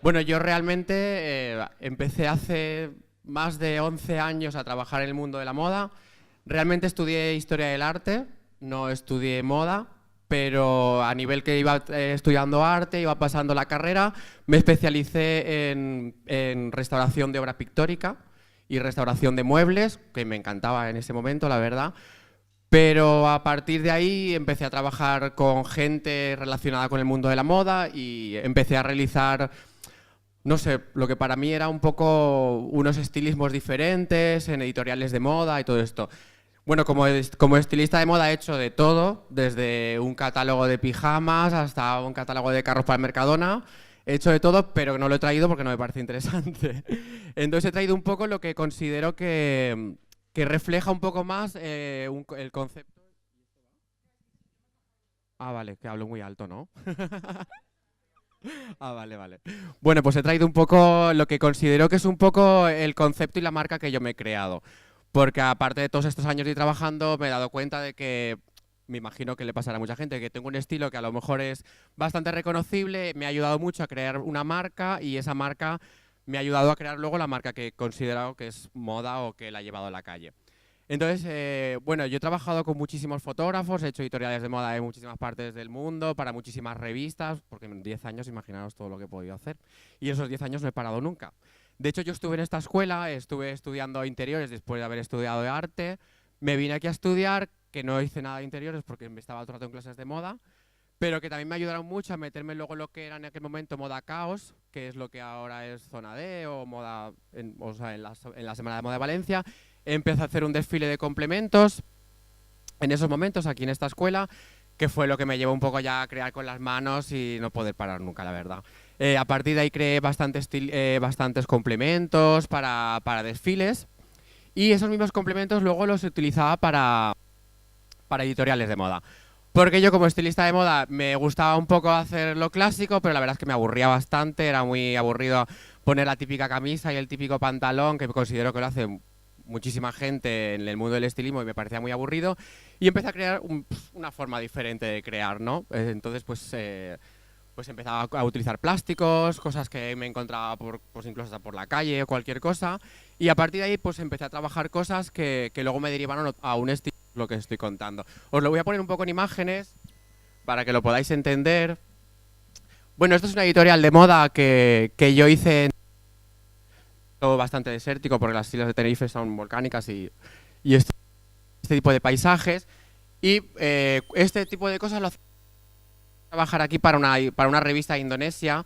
Bueno, yo realmente empecé hace más de 11 años a trabajar en el mundo de la moda. Realmente estudié historia del arte, no estudié moda, pero a nivel que iba estudiando arte, iba pasando la carrera, me especialicé en restauración de obra pictórica y restauración de muebles, que me encantaba en ese momento, la verdad. Pero a partir de ahí empecé a trabajar con gente relacionada con el mundo de la moda y empecé a realizar, no sé, lo que para mí era un poco unos estilismos diferentes en editoriales de moda y todo esto. Bueno, como estilista de moda he hecho de todo, desde un catálogo de pijamas hasta un catálogo de carros para el Mercadona. He hecho de todo, pero no lo he traído porque no me parece interesante. Entonces he traído un poco lo que considero que refleja un poco más el concepto. Ah, vale, que hablo muy alto, ¿no? Ah, vale, vale. Bueno, pues he traído un poco lo que considero que es un poco el concepto y la marca que yo me he creado. Porque aparte de todos estos años de ir trabajando, me he dado cuenta de que, me imagino que le pasará a mucha gente, que tengo un estilo que a lo mejor es bastante reconocible, me ha ayudado mucho a crear una marca y esa marca me ha ayudado a crear luego la marca que he considerado que es moda o que la he llevado a la calle. Entonces, bueno, yo he trabajado con muchísimos fotógrafos, he hecho editoriales de moda en muchísimas partes del mundo, para muchísimas revistas, porque en 10 años, imaginaros todo lo que he podido hacer. Y esos 10 años no he parado nunca. De hecho, yo estuve en esta escuela, estuve estudiando interiores después de haber estudiado de arte, me vine aquí a estudiar, que no hice nada de interiores porque me estaba todo el rato en clases de moda, pero que también me ayudaron mucho a meterme luego en lo que era en aquel momento moda caos, que es lo que ahora es Zona D o moda, o sea, en la Semana de Moda de Valencia. Empecé a hacer un desfile de complementos en esos momentos aquí en esta escuela, que fue lo que me llevó un poco ya a crear con las manos y no poder parar nunca, la verdad. A partir de ahí creé bastantes complementos para desfiles y esos mismos complementos luego los utilizaba para editoriales de moda. Porque yo como estilista de moda me gustaba un poco hacer lo clásico, pero la verdad es que me aburría bastante, era muy aburrido poner la típica camisa y el típico pantalón, que considero que lo hace muchísima gente en el mundo del estilismo y me parecía muy aburrido, y empecé a crear una forma diferente de crear, ¿no? Entonces, pues empezaba a utilizar plásticos, cosas que me encontraba pues incluso hasta por la calle o cualquier cosa, y a partir de ahí pues empecé a trabajar cosas que luego me derivaron a un estilo, lo que estoy contando. Os lo voy a poner un poco en imágenes para que lo podáis entender. Bueno, esto es una editorial de moda que yo hice en todo bastante desértico porque las islas de Tenerife son volcánicas y este tipo de paisajes. Y este tipo de cosas lo hacía trabajar aquí para una revista de Indonesia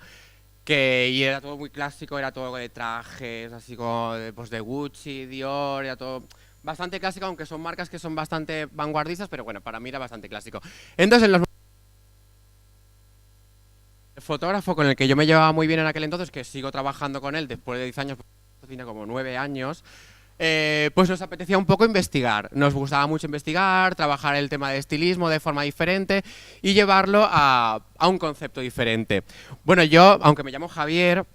y era todo muy clásico, era todo de trajes, así como pues de Gucci, Dior, era todo bastante clásico, aunque son marcas que son bastante vanguardistas, pero bueno, para mí era bastante clásico. Entonces, el fotógrafo con el que yo me llevaba muy bien en aquel entonces, que sigo trabajando con él después de 10 años, tiene como 9 años, pues nos apetecía un poco investigar. Nos gustaba mucho investigar, trabajar el tema de estilismo de forma diferente y llevarlo a un concepto diferente. Bueno, yo, aunque me llamo Javier,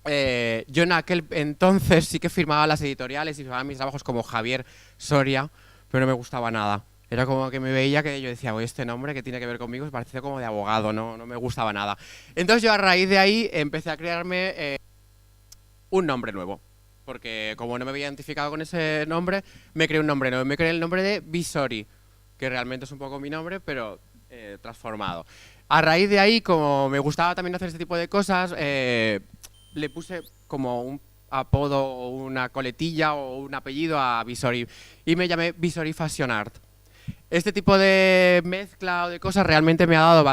yo en aquel entonces sí que firmaba las editoriales y firmaba mis trabajos como Javier Soria, pero no me gustaba nada. Era como que me veía que yo decía, oye, este nombre que tiene que ver conmigo me parecía como de abogado, no me gustaba nada. Entonces yo a raíz de ahí empecé a crearme un nombre nuevo. Porque como no me había identificado con ese nombre, me creé un nombre nuevo. Me creé el nombre de Visori, que realmente es un poco mi nombre, pero transformado. A raíz de ahí, como me gustaba también hacer este tipo de cosas, le puse como un apodo o una coletilla o un apellido a Visori y me llamé Visori Fashion Art. Este tipo de mezcla o de cosas realmente me ha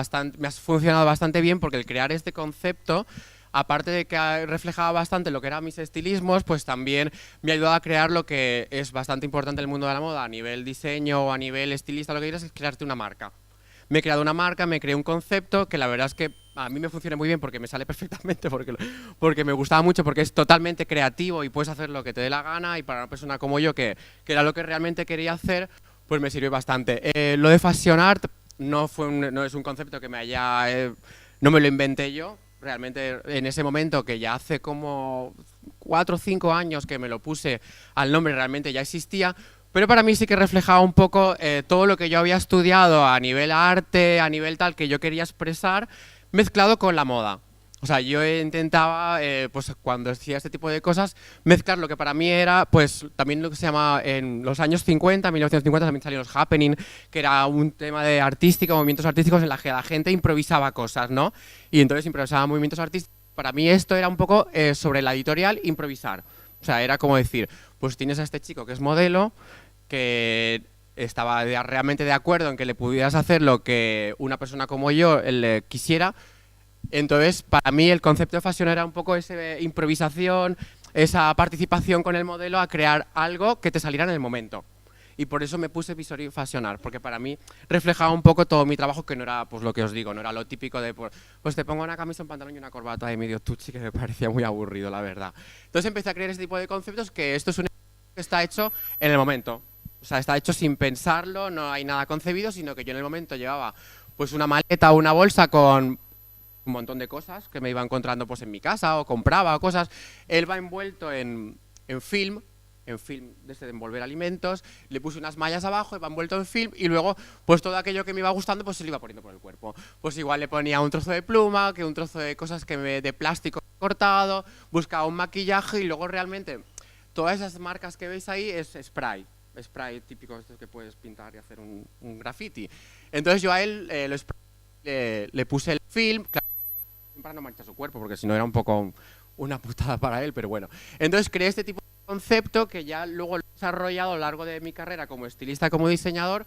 funcionado bastante bien porque el crear este concepto, aparte de que reflejaba bastante lo que eran mis estilismos, pues también me ha ayudado a crear lo que es bastante importante en el mundo de la moda, a nivel diseño o a nivel estilista, lo que quieras, es crearte una marca. Me he creado una marca, me creé un concepto que la verdad es que a mí me funciona muy bien porque me sale perfectamente, porque me gustaba mucho, porque es totalmente creativo y puedes hacer lo que te dé la gana, y para una persona como yo, que era lo que realmente quería hacer, pues me sirve bastante. Lo de Fashion Art no es un concepto que no me lo inventé yo, realmente en ese momento, que ya hace como 4 o 5 años que me lo puse al nombre, realmente ya existía, pero para mí sí que reflejaba un poco todo lo que yo había estudiado a nivel arte, a nivel tal, que yo quería expresar, mezclado con la moda. O sea, yo intentaba, pues cuando hacía este tipo de cosas, mezclar lo que para mí era, pues también lo que se llama en los años 50, 1950, también salieron los happening, que era un tema de artística, movimientos artísticos en la que la gente improvisaba cosas, ¿no? Y entonces improvisaba movimientos artísticos. Para mí esto era un poco sobre la editorial improvisar. O sea, era como decir, pues tienes a este chico que es modelo, que estaba realmente de acuerdo en que le pudieras hacer lo que una persona como yo le quisiera. Entonces, para mí el concepto de fashion era un poco esa improvisación, esa participación con el modelo a crear algo que te saliera en el momento. Y por eso me puse Visory Fashionar, porque para mí reflejaba un poco todo mi trabajo, que no era, pues lo que os digo, no era lo típico de, pues te pongo una camisa, un pantalón y una corbata de medio tuchi, que me parecía muy aburrido, la verdad. Entonces empecé a crear ese tipo de conceptos, que esto es un que está hecho en el momento. O sea, está hecho sin pensarlo, no hay nada concebido, sino que yo en el momento llevaba pues una maleta o una bolsa con un montón de cosas que me iba encontrando pues en mi casa o compraba o cosas. Él va envuelto en film desde de envolver alimentos, le puse unas mallas abajo, va envuelto en film y luego pues todo aquello que me iba gustando pues se lo iba poniendo por el cuerpo. Pues igual le ponía un trozo de pluma, que un trozo de cosas de plástico cortado, buscaba un maquillaje y luego realmente todas esas marcas que veis ahí es spray típico estos que puedes pintar y hacer un graffiti. Entonces yo a él le puse el film, claro, para no manchar su cuerpo, porque si no era un poco una putada para él, pero bueno. Entonces creé este tipo de concepto que ya luego lo he desarrollado a lo largo de mi carrera como estilista, como diseñador,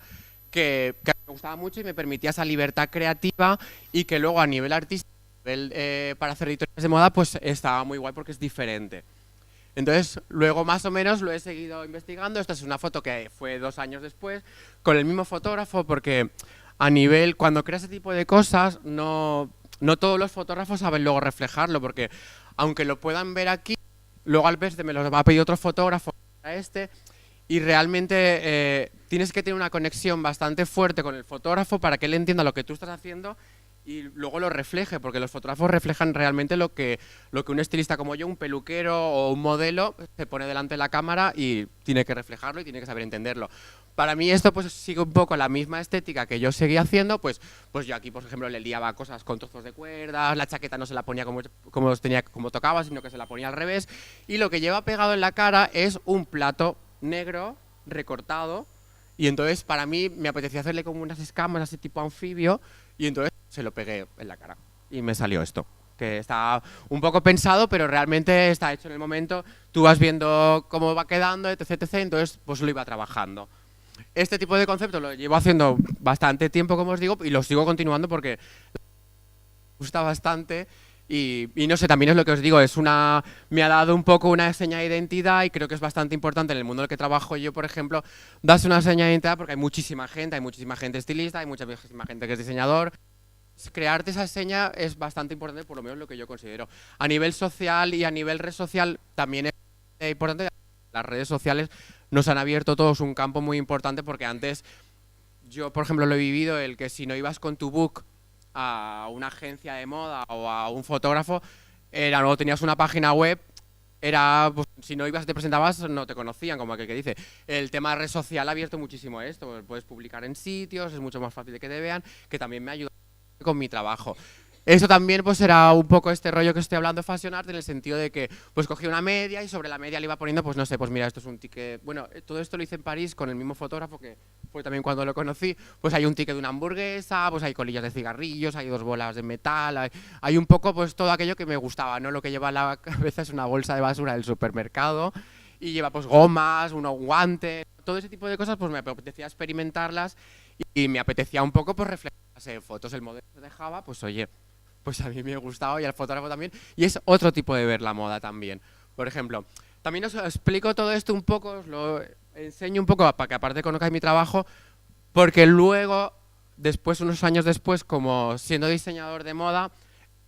que me gustaba mucho y me permitía esa libertad creativa y que luego a nivel artístico, para hacer editoriales de moda, pues estaba muy guay porque es diferente. Entonces, luego más o menos lo he seguido investigando. Esta es una foto que fue 2 años después, con el mismo fotógrafo, porque a nivel, cuando creas ese tipo de cosas, no todos los fotógrafos saben luego reflejarlo, porque aunque lo puedan ver aquí, luego al verse me lo va a pedir otro fotógrafo a este, y realmente tienes que tener una conexión bastante fuerte con el fotógrafo para que él entienda lo que tú estás haciendo y luego lo refleje, porque los fotógrafos reflejan realmente lo que un estilista como yo, un peluquero o un modelo, se pone delante de la cámara y tiene que reflejarlo y tiene que saber entenderlo. Para mí esto pues sigue un poco la misma estética que yo seguía haciendo, pues yo aquí por ejemplo le liaba cosas con trozos de cuerdas, la chaqueta no se la ponía como tocaba, sino que se la ponía al revés, y lo que lleva pegado en la cara es un plato negro recortado, y entonces para mí me apetecía hacerle como unas escamas así tipo anfibio, y entonces se lo pegué en la cara y me salió esto, que está un poco pensado, pero realmente está hecho en el momento. Tú vas viendo cómo va quedando, etc, etc, entonces pues lo iba trabajando. Este tipo de concepto lo llevo haciendo bastante tiempo, como os digo, y lo sigo continuando porque me gusta bastante. Y no sé, también es lo que os digo, me ha dado un poco una seña de identidad y creo que es bastante importante en el mundo en el que trabajo yo, por ejemplo, darse una seña de identidad porque hay muchísima gente estilista, hay muchísima gente que es diseñador. Crearte esa seña es bastante importante, por lo menos lo que yo considero. A nivel social y a nivel red social también es importante. Las redes sociales nos han abierto todos un campo muy importante porque antes, yo por ejemplo lo he vivido, el que si no ibas con tu book a una agencia de moda o a un fotógrafo, luego tenías una página web, pues, si no ibas te presentabas no te conocían, como aquel que dice. El tema de red social ha abierto muchísimo esto, puedes publicar en sitios, es mucho más fácil de que te vean, que también me ayuda con mi trabajo. Eso también pues era un poco este rollo que estoy hablando de Fashion Art, en el sentido de que pues cogí una media y sobre la media le iba poniendo, pues no sé, pues mira, esto es un ticket. Bueno, todo esto lo hice en París con el mismo fotógrafo que fue también cuando lo conocí. Pues hay un ticket de una hamburguesa, pues hay colillas de cigarrillos, hay 2 bolas de metal, hay un poco pues todo aquello que me gustaba, ¿no? Lo que lleva en la cabeza es una bolsa de basura del supermercado y lleva pues gomas, unos guantes, todo ese tipo de cosas, pues me apetecía experimentarlas y me apetecía un poco pues reflejarse en fotos. El modelo que dejaba, pues oye, pues a mí me ha gustado y al fotógrafo también. Y es otro tipo de ver la moda también. Por ejemplo, también os explico todo esto un poco, os lo enseño un poco para que aparte conozcáis mi trabajo, porque luego, después, unos años después, como siendo diseñador de moda,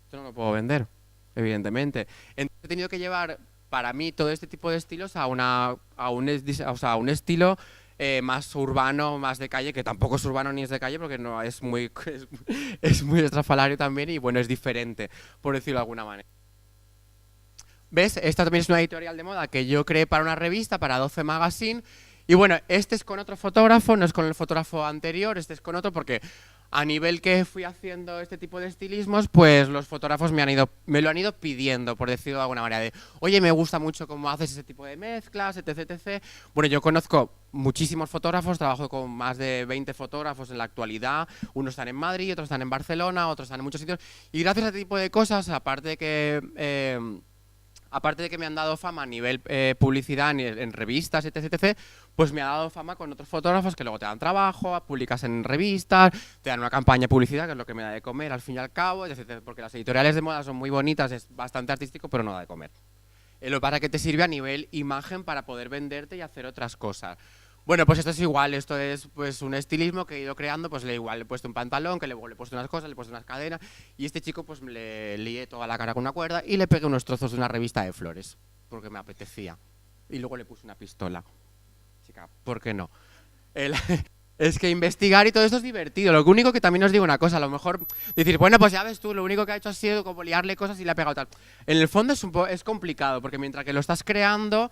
esto no lo puedo vender, evidentemente. Entonces he tenido que llevar para mí todo este tipo de estilos a un estilo más urbano, más de calle, que tampoco es urbano ni es de calle porque no es muy es muy estrafalario también y bueno, es diferente, por decirlo de alguna manera. ¿Ves? Esta también es una editorial de moda que yo creé para una revista, para 12 Magazine, Y bueno, este es con otro fotógrafo, no es con el fotógrafo anterior, este es con otro porque a nivel que fui haciendo este tipo de estilismos, pues los fotógrafos me lo han ido pidiendo, por decirlo de alguna manera, de oye, me gusta mucho cómo haces ese tipo de mezclas, etc, etc. Bueno, yo conozco muchísimos fotógrafos, trabajo con más de 20 fotógrafos en la actualidad, unos están en Madrid, otros están en Barcelona, otros están en muchos sitios, y gracias a este tipo de cosas, aparte de que me han dado fama a nivel publicidad en revistas, etc, etc, pues me ha dado fama con otros fotógrafos que luego te dan trabajo, publicas en revistas, te dan una campaña de publicidad, que es lo que me da de comer al fin y al cabo, etc, porque las editoriales de moda son muy bonitas, es bastante artístico, pero no da de comer. Lo para que te sirve a nivel imagen para poder venderte y hacer otras cosas. Bueno, pues esto es igual, esto es pues un estilismo que he ido creando, pues igual le he puesto un pantalón, que luego le he puesto unas cosas, le he puesto unas cadenas, y este chico pues le lié toda la cara con una cuerda y le pegué unos trozos de una revista de flores, porque me apetecía. Y luego le puse una pistola. Chica, ¿por qué no? El- es que investigar y todo esto es divertido. Lo único que también os digo una cosa, a lo mejor decir, bueno, pues ya ves tú, lo único que ha hecho ha sido como liarle cosas y le ha pegado tal. En el fondo es complicado, porque mientras que lo estás creando,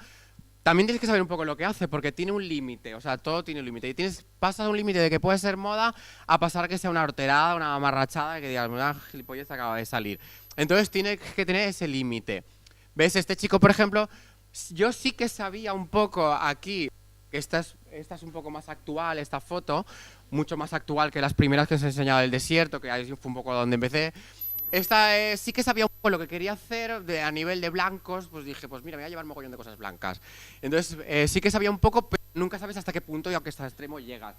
también tienes que saber un poco lo que hace, porque tiene un límite, o sea, todo tiene un límite. Y pasas un límite de que puede ser moda a pasar que sea una horterada, una amarrachada, que digas, una gilipollez acaba de salir. Entonces tiene que tener ese límite. ¿Ves? Este chico, por ejemplo, yo sí que sabía un poco aquí, que esta es un poco más actual, esta foto, mucho más actual que las primeras que os he enseñado del desierto, que ahí fue un poco donde empecé. Esta sí que sabía un poco lo que quería hacer a nivel de blancos, pues dije, pues mira, me voy a llevar un mogollón de cosas blancas. Entonces sí que sabía un poco, pero nunca sabes hasta qué punto y a qué extremo llegas.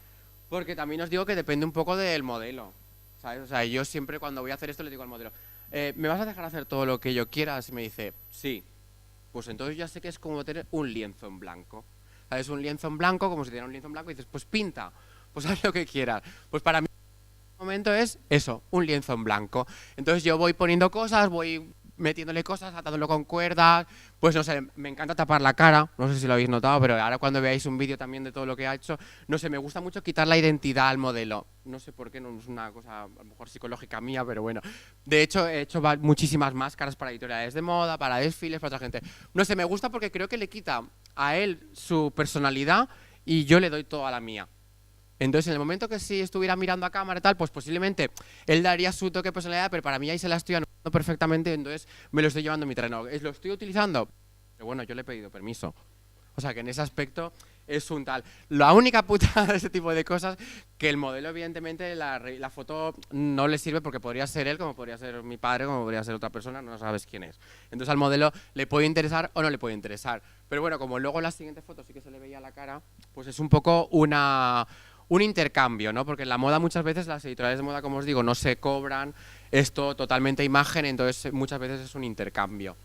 Porque también os digo que depende un poco del modelo, ¿sabes? O sea, yo siempre cuando voy a hacer esto le digo al modelo, ¿me vas a dejar hacer todo lo que yo quiera? Y me dice, sí. Pues entonces ya sé que es como tener un lienzo en blanco. ¿Sabes? Un lienzo en blanco, como si tuviera un lienzo en blanco, y dices, pues pinta, pues haz lo que quieras. Pues para mí momento es eso, un lienzo en blanco. Entonces yo voy poniendo cosas, voy metiéndole cosas, atándolo con cuerdas, pues no sé, me encanta tapar la cara, no sé si lo habéis notado, pero ahora cuando veáis un vídeo también de todo lo que ha hecho, no sé, me gusta mucho quitar la identidad al modelo. No sé por qué, no es una cosa a lo mejor psicológica mía, pero bueno. De hecho, he hecho muchísimas máscaras para editoriales de moda, para desfiles, para otra gente. No sé, me gusta porque creo que le quita a él su personalidad y yo le doy toda la mía. Entonces, en el momento que si estuviera mirando a cámara y tal, pues posiblemente él daría su toque de personalidad, pero para mí ahí se la estoy anulando perfectamente, entonces me lo estoy llevando a mi terreno. ¿Lo estoy utilizando? Pero bueno, yo le he pedido permiso. O sea, que en ese aspecto es un tal. La única puta de ese tipo de cosas, que el modelo, evidentemente, la foto no le sirve porque podría ser él, como podría ser mi padre, como podría ser otra persona, no sabes quién es. Entonces al modelo le puede interesar o no le puede interesar. Pero bueno, como luego en las siguientes fotos sí que se le veía la cara, pues es un poco un intercambio, ¿no? Porque en la moda muchas veces las editoriales de moda, como os digo, no se cobran, esto totalmente imagen, entonces muchas veces es un intercambio.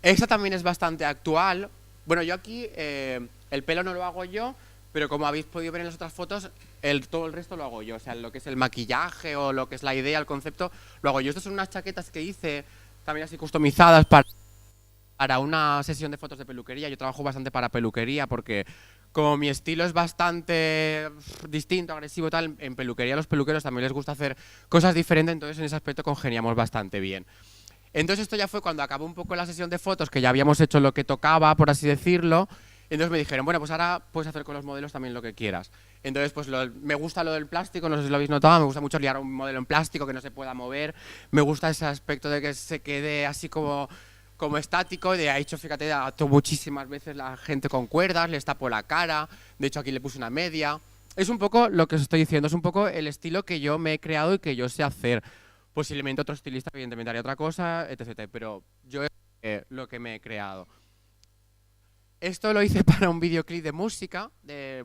Esta también es bastante actual. Bueno, yo aquí el pelo no lo hago yo, pero como habéis podido ver en las otras fotos, todo el resto lo hago yo. O sea, lo que es el maquillaje o lo que es la idea, el concepto, lo hago yo. Estas son unas chaquetas que hice también así customizadas para una sesión de fotos de peluquería. Yo trabajo bastante para peluquería porque como mi estilo es bastante distinto, agresivo, tal, en peluquería a los peluqueros también les gusta hacer cosas diferentes, entonces en ese aspecto congeniamos bastante bien. Entonces esto ya fue cuando acabó un poco la sesión de fotos, que ya habíamos hecho lo que tocaba, por así decirlo. Entonces me dijeron, bueno, pues ahora puedes hacer con los modelos también lo que quieras. Entonces, pues me gusta lo del plástico, no sé si lo habéis notado, me gusta mucho liar un modelo en plástico que no se pueda mover. Me gusta ese aspecto de que se quede así como estático. De hecho, fíjate, ato muchísimas veces la gente con cuerdas, les tapo la cara. De hecho, aquí le puse una media. Es un poco lo que os estoy diciendo, es un poco el estilo que yo me he creado y que yo sé hacer. Posiblemente otro estilista, evidentemente, haría otra cosa, etc. Pero yo lo que me he creado. Esto lo hice para un videoclip de música,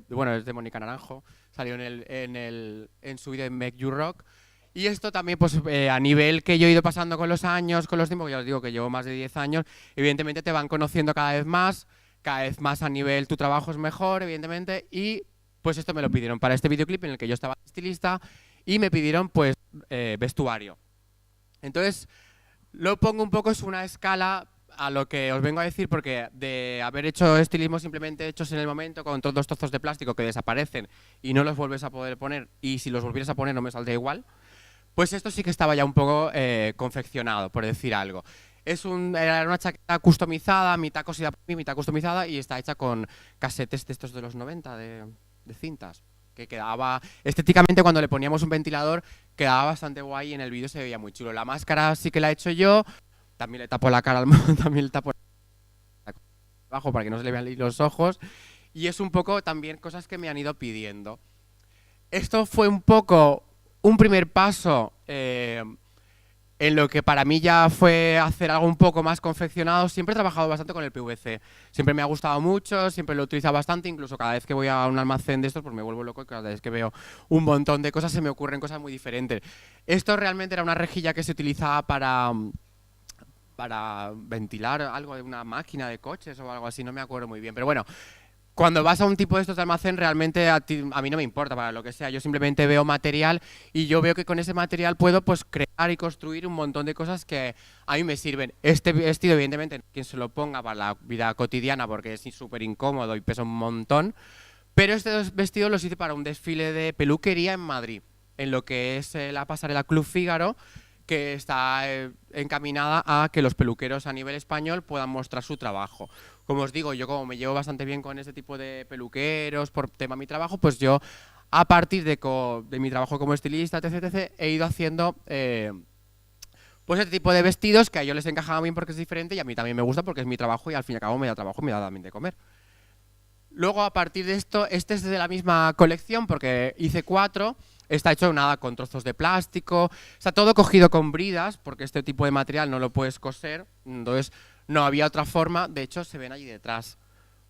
bueno, es de Mónica Naranjo, salió en su vídeo de Make You Rock. Y esto también, pues a nivel que yo he ido pasando con los años, con los tiempos, ya os digo que llevo más de 10 años, evidentemente te van conociendo cada vez más a nivel, tu trabajo es mejor, evidentemente, y pues esto me lo pidieron para este videoclip en el que yo estaba estilista y me pidieron pues vestuario. Entonces, lo pongo un poco, es una escala a lo que os vengo a decir, porque de haber hecho estilismos simplemente hechos en el momento con todos los trozos de plástico que desaparecen y no los vuelves a poder poner, y si los volvieras a poner no me saldría igual, pues esto sí que estaba ya un poco confeccionado, por decir algo. Era una chaqueta customizada, mitad cosida por mí, mitad customizada, y está hecha con casetes de estos de los 90, de cintas. Que quedaba, estéticamente cuando le poníamos un ventilador, quedaba bastante guay y en el vídeo se veía muy chulo. La máscara sí que la he hecho yo, también le tapo la cara también le tapo abajo para que no se le vean los ojos. Y es un poco también cosas que me han ido pidiendo. Esto fue un poco un primer paso en lo que para mí ya fue hacer algo un poco más confeccionado. Siempre he trabajado bastante con el PVC. Siempre me ha gustado mucho, siempre lo he utilizado bastante. Incluso cada vez que voy a un almacén de estos, pues me vuelvo loco y cada vez que veo un montón de cosas se me ocurren cosas muy diferentes. Esto realmente era una rejilla que se utilizaba para ventilar algo de una máquina de coches o algo así, no me acuerdo muy bien. Pero bueno, cuando vas a un tipo de estos de almacén, realmente a mí no me importa para lo que sea. Yo simplemente veo material y yo veo que con ese material puedo pues crear y construir un montón de cosas que a mí me sirven. Este vestido, evidentemente, quien se lo ponga para la vida cotidiana porque es súper incómodo y pesa un montón. Pero estos vestidos los hice para un desfile de peluquería en Madrid, en lo que es la pasarela Club Fígaro, que está encaminada a que los peluqueros a nivel español puedan mostrar su trabajo. Como os digo, yo como me llevo bastante bien con este tipo de peluqueros por tema de mi trabajo, pues yo a partir de mi trabajo como estilista, etc., he ido haciendo pues este tipo de vestidos que a ellos les encajaba bien porque es diferente y a mí también me gusta porque es mi trabajo y al fin y al cabo me da trabajo y me da también de comer. Luego, a partir de esto, este es de la misma colección porque hice 4. Está hecho nada con trozos de plástico, está todo cogido con bridas porque este tipo de material no lo puedes coser, entonces no había otra forma. De hecho, se ven allí detrás,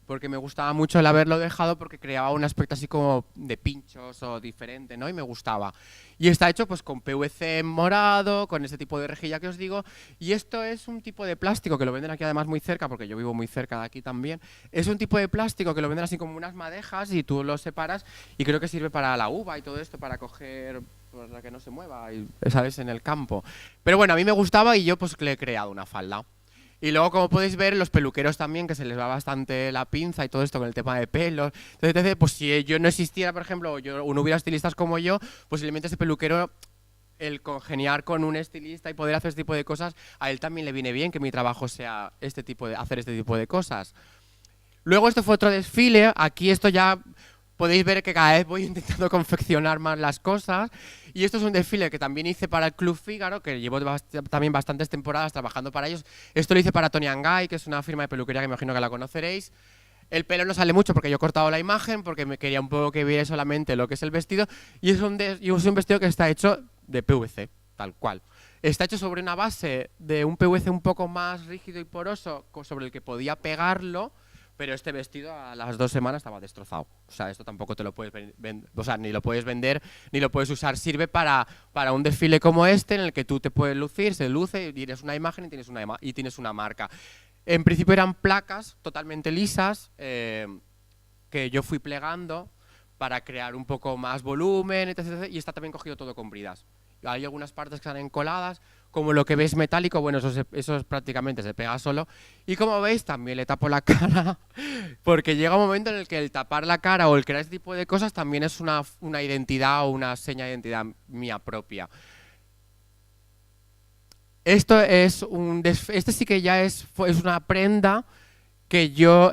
porque me gustaba mucho el haberlo dejado porque creaba un aspecto así como de pinchos o diferente, ¿no? Y me gustaba. Y está hecho pues con PVC morado, con ese tipo de rejilla que os digo, y esto es un tipo de plástico que lo venden aquí además muy cerca, porque yo vivo muy cerca de aquí también. Es un tipo de plástico que lo venden así como unas madejas y tú lo separas y creo que sirve para la uva y todo esto, para coger para que no se mueva, y, ¿sabes? En el campo. Pero bueno, a mí me gustaba y yo pues le he creado una falda. Y luego, como podéis ver, los peluqueros también, que se les va bastante la pinza y todo esto con el tema de pelos. Entonces, pues si yo no existiera, por ejemplo, o no hubiera estilistas como yo, posiblemente ese peluquero, el congeniar con un estilista y poder hacer este tipo de cosas, a él también le viene bien que mi trabajo sea hacer este tipo de cosas. Luego esto fue otro desfile, aquí esto ya podéis ver que cada vez voy intentando confeccionar más las cosas. Y esto es un desfile que también hice para el Club Fígaro, que llevo también bastantes temporadas trabajando para ellos. Esto lo hice para Toni & Guy, que es una firma de peluquería que me imagino que la conoceréis. El pelo no sale mucho porque yo he cortado la imagen, porque me quería un poco que viera solamente lo que es el vestido. Y es un vestido que está hecho de PVC, tal cual. Está hecho sobre una base de un PVC un poco más rígido y poroso, sobre el que podía pegarlo. Pero este vestido a las 2 semanas estaba destrozado. O sea, esto tampoco te lo puedes o sea, ni lo puedes vender, ni lo puedes usar. Sirve para un desfile como este, en el que tú te puedes lucir, se luce, y tienes una imagen y tienes una marca. En principio eran placas totalmente lisas, que yo fui plegando para crear un poco más volumen, etc. Y está también cogido todo con bridas. Hay algunas partes que están encoladas, como lo que ves metálico, bueno, eso prácticamente se pega solo. Y como veis, también le tapo la cara, porque llega un momento en el que el tapar la cara o el crear este tipo de cosas también es una identidad o una seña de identidad mía propia. Esto es este sí que ya es una prenda que yo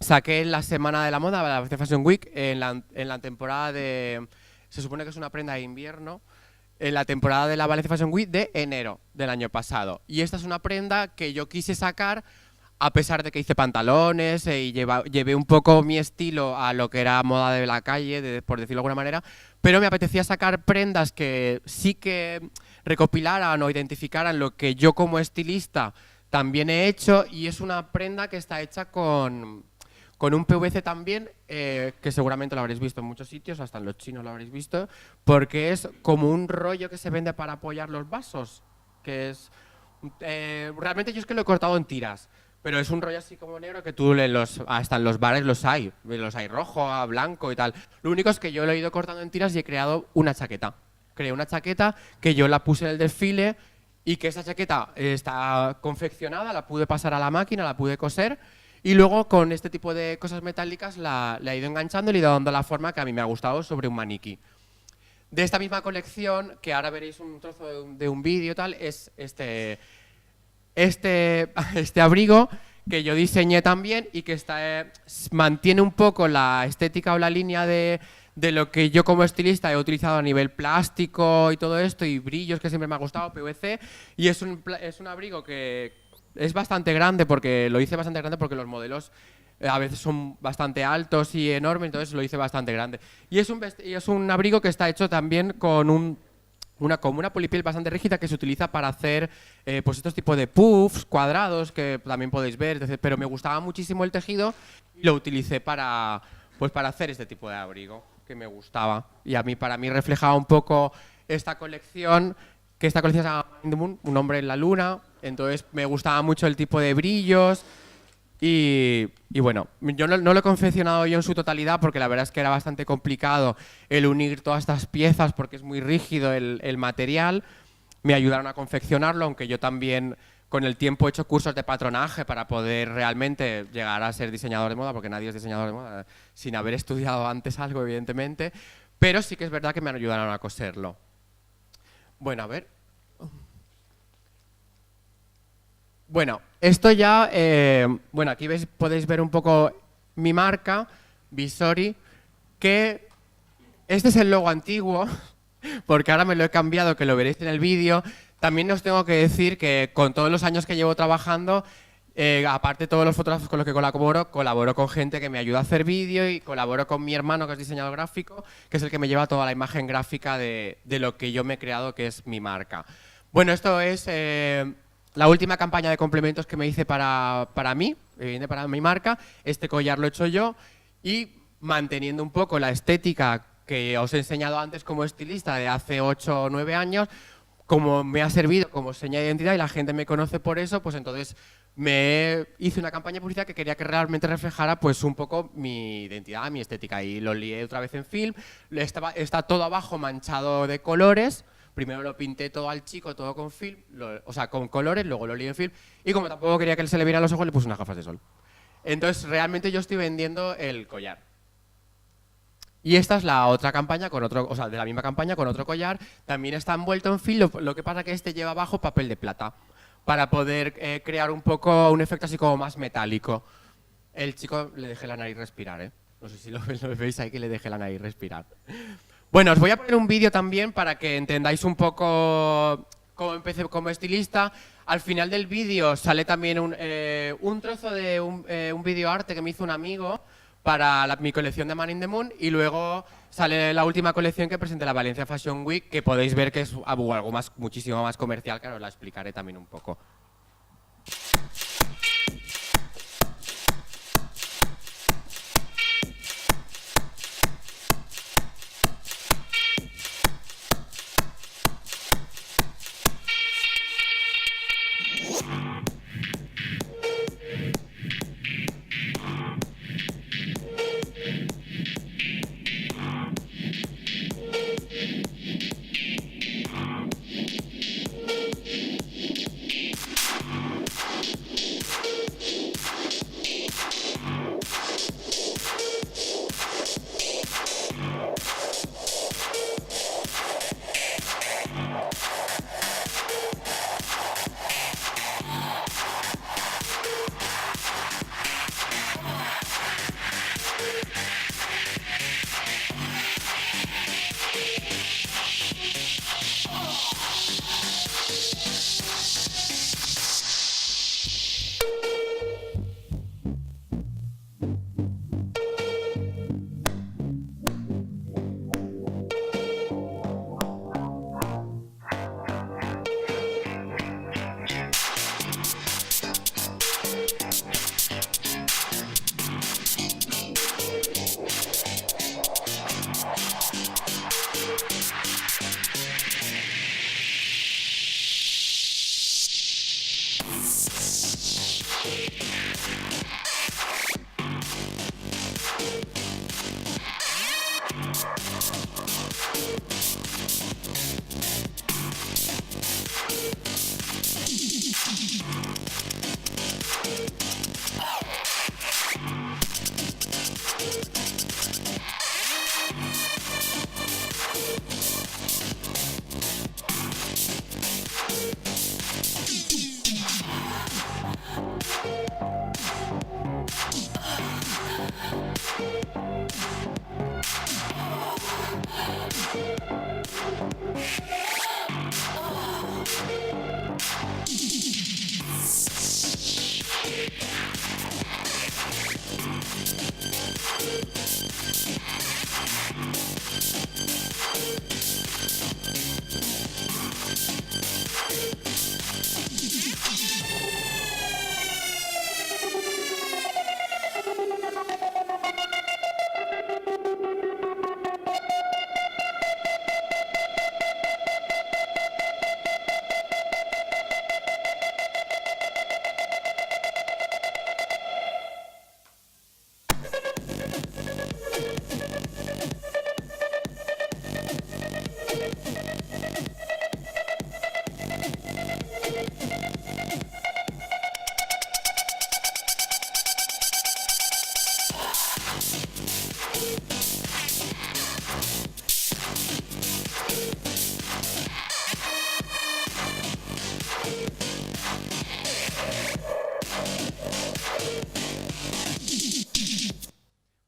saqué en la Semana de la Moda, la Fashion Week, en la temporada de... Se supone que es una prenda de invierno, en la temporada de la Valencia Fashion Week de enero del año pasado. Y esta es una prenda que yo quise sacar a pesar de que hice pantalones y llevé un poco mi estilo a lo que era moda de la calle, por decirlo de alguna manera, pero me apetecía sacar prendas que sí que recopilaran o identificaran lo que yo como estilista también he hecho, y es una prenda que está hecha con un PVC también, que seguramente lo habréis visto en muchos sitios, hasta en los chinos lo habréis visto, porque es como un rollo que se vende para apoyar los vasos, que es... realmente yo es que lo he cortado en tiras, pero es un rollo así como negro que tú hasta en los bares los hay rojo, a blanco y tal. Lo único es que yo lo he ido cortando en tiras y he creado una chaqueta. Creé una chaqueta que yo la puse en el desfile y que esa chaqueta está confeccionada, la pude pasar a la máquina, la pude coser. Y luego con este tipo de cosas metálicas la he ido enganchando y le he ido dando la forma que a mí me ha gustado sobre un maniquí. De esta misma colección, que ahora veréis un trozo de un vídeo tal, es este abrigo que yo diseñé también y que mantiene un poco la estética o la línea de lo que yo como estilista he utilizado a nivel plástico y todo esto, y brillos que siempre me ha gustado, PVC, y es un abrigo que es bastante grande, porque lo hice bastante grande porque los modelos a veces son bastante altos y enormes, entonces lo hice bastante grande. Y es un abrigo que está hecho también con como una polipiel bastante rígida que se utiliza para hacer pues estos tipos de puffs cuadrados que también podéis ver, pero me gustaba muchísimo el tejido y lo utilicé pues para hacer este tipo de abrigo que me gustaba. Y para mí reflejaba un poco esta colección, que esta colección se llama Mind the Moon, un hombre en la luna, entonces me gustaba mucho el tipo de brillos. Y bueno, yo no lo he confeccionado yo en su totalidad porque la verdad es que era bastante complicado el unir todas estas piezas porque es muy rígido el material. Me ayudaron a confeccionarlo, aunque yo también con el tiempo he hecho cursos de patronaje para poder realmente llegar a ser diseñador de moda, porque nadie es diseñador de moda sin haber estudiado antes algo, evidentemente, pero sí que es verdad que me ayudaron a coserlo. Bueno, a ver. Bueno, esto ya, bueno, aquí podéis ver un poco mi marca, Visori, que este es el logo antiguo, porque ahora me lo he cambiado, que lo veréis en el vídeo. También os tengo que decir que con todos los años que llevo trabajando, aparte de todos los fotógrafos con los que colaboro con gente que me ayuda a hacer vídeo y colaboro con mi hermano, que es diseñador gráfico, que es el que me lleva toda la imagen gráfica de lo que yo me he creado, que es mi marca. Bueno, esto es la última campaña de complementos que me hice para mí, para mi marca. Este collar lo he hecho yo y manteniendo un poco la estética que os he enseñado antes como estilista de hace 8 o 9 años, como me ha servido como seña de identidad y la gente me conoce por eso, pues entonces hice una campaña de publicidad que quería que realmente reflejara pues un poco mi identidad, mi estética, y lo lié otra vez en film. Está todo abajo manchado de colores. Primero lo pinté todo al chico, todo con film, o sea, con colores, luego lo lié en film, y como tampoco quería que se le vieran los ojos, le puse unas gafas de sol. Entonces, realmente yo estoy vendiendo el collar. Y esta es la otra campaña, o sea, de la misma campaña con otro collar. También está envuelto en film, lo que pasa que este lleva abajo papel de plata, para poder crear un poco un efecto así como más metálico. El chico le dejé la nariz respirar, ¿eh? No sé si lo veis ahí, que le dejé la nariz respirar. Bueno, os voy a poner un vídeo también para que entendáis un poco cómo empecé como estilista. Al final del vídeo sale también un trozo de un videoarte que me hizo un amigo para mi colección de Man in the Moon, y luego sale la última colección que presenté, la Valencia Fashion Week, que podéis ver que es algo muchísimo más comercial, que ahora os la explicaré también un poco.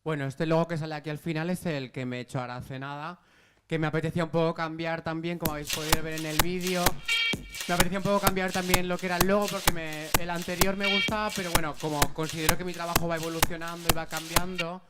Bueno, este logo que sale aquí al final es el que me he hecho ahora hace nada, que me apetecía un poco cambiar también, como habéis podido ver en el vídeo. Me apetecía un poco cambiar también lo que era el logo, porque el anterior me gustaba, pero bueno, como considero que mi trabajo va evolucionando y va cambiando,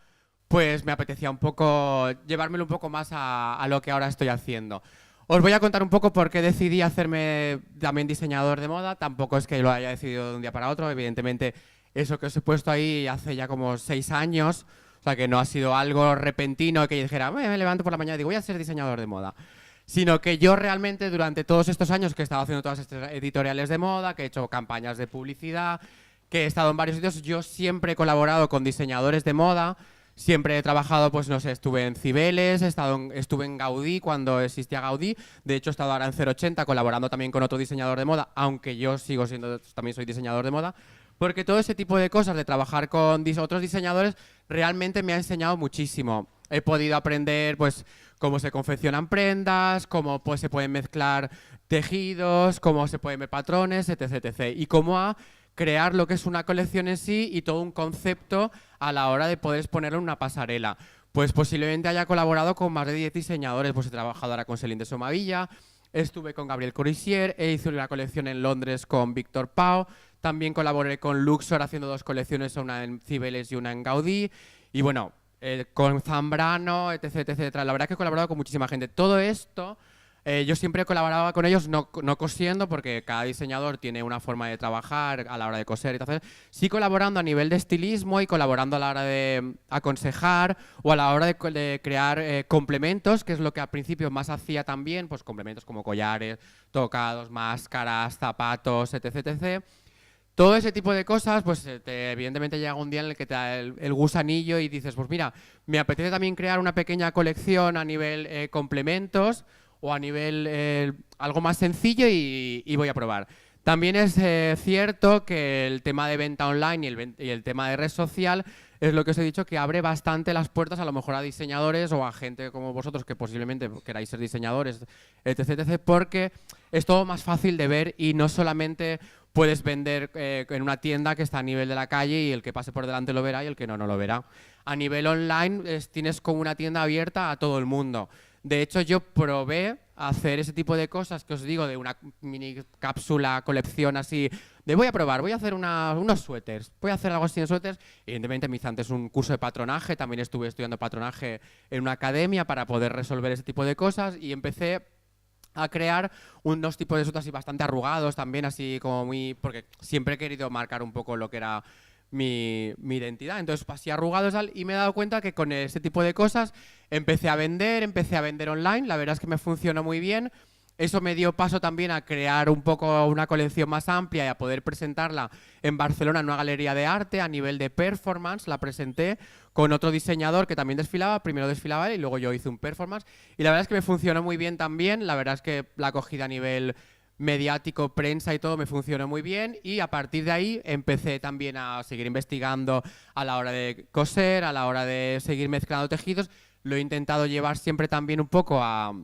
pues me apetecía un poco llevármelo un poco más a lo que ahora estoy haciendo. Os voy a contar un poco por qué decidí hacerme también diseñador de moda. Tampoco es que lo haya decidido de un día para otro, evidentemente eso que os he puesto ahí hace ya como 6 años, o sea que no ha sido algo repentino que yo dijera, me levanto por la mañana y digo, voy a ser diseñador de moda. Sino que yo realmente durante todos estos años que he estado haciendo todas estas editoriales de moda, que he hecho campañas de publicidad, que he estado en varios sitios, yo siempre he colaborado con diseñadores de moda, siempre he trabajado, pues no sé, estuve en Cibeles, estuve en Gaudí cuando existía Gaudí, de hecho he estado ahora en 080 colaborando también con otro diseñador de moda, aunque yo sigo siendo, también soy diseñador de moda, porque todo ese tipo de cosas, de trabajar con otros diseñadores, realmente me ha enseñado muchísimo. He podido aprender, pues, cómo se confeccionan prendas, cómo pues, se pueden mezclar tejidos, cómo se pueden ver patrones, etc, etc. Y cómo a crear lo que es una colección en sí y todo un concepto a la hora de poder exponerlo en una pasarela. Pues posiblemente haya colaborado con más de 10 diseñadores, pues he trabajado ahora con Céline de Somavilla, estuve con Gabriel Corisier, hice una colección en Londres con Víctor Pau, también colaboré con Luxor haciendo 2 colecciones, una en Cibeles y una en Gaudí, y bueno, con Zambrano, etc, etc. La verdad es que he colaborado con muchísima gente. Todo esto, yo siempre colaboraba con ellos, no cosiendo, porque cada diseñador tiene una forma de trabajar a la hora de coser y tal. Sí colaborando a nivel de estilismo y colaborando a la hora de aconsejar o a la hora de crear complementos, que es lo que al principio más hacía también, pues complementos como collares, tocados, máscaras, zapatos, etc, etc. Todo ese tipo de cosas, pues evidentemente llega un día en el que te da el gusanillo y dices, pues mira, me apetece también crear una pequeña colección a nivel complementos o a nivel algo más sencillo y voy a probar. También es cierto que el tema de venta online y el tema de red social es lo que os he dicho, que abre bastante las puertas a lo mejor a diseñadores o a gente como vosotros que posiblemente queráis ser diseñadores, etc, etc, porque es todo más fácil de ver y no solamente puedes vender en una tienda que está a nivel de la calle y el que pase por delante lo verá y el que no lo verá. A nivel online tienes como una tienda abierta a todo el mundo. De hecho, yo probé hacer ese tipo de cosas que os digo, de una mini cápsula, colección así, de voy a probar, voy a hacer unos suéteres, voy a hacer algo así de suéteres. Evidentemente me hice antes un curso de patronaje, también estuve estudiando patronaje en una academia para poder resolver ese tipo de cosas y empecé a crear unos tipos de suéteres así bastante arrugados también, así como muy... porque siempre he querido marcar un poco lo que era mi identidad, entonces así arrugados y me he dado cuenta que con este tipo de cosas empecé a vender online, la verdad es que me funcionó muy bien. Eso me dio paso también a crear un poco una colección más amplia y a poder presentarla en Barcelona en una galería de arte a nivel de performance. La presenté con otro diseñador que también desfilaba, primero desfilaba él y luego yo hice un performance. Y la verdad es que me funcionó muy bien también, la verdad es que la acogida a nivel mediático, prensa y todo me funcionó muy bien y a partir de ahí empecé también a seguir investigando a la hora de coser, a la hora de seguir mezclando tejidos. Lo he intentado llevar siempre también un poco a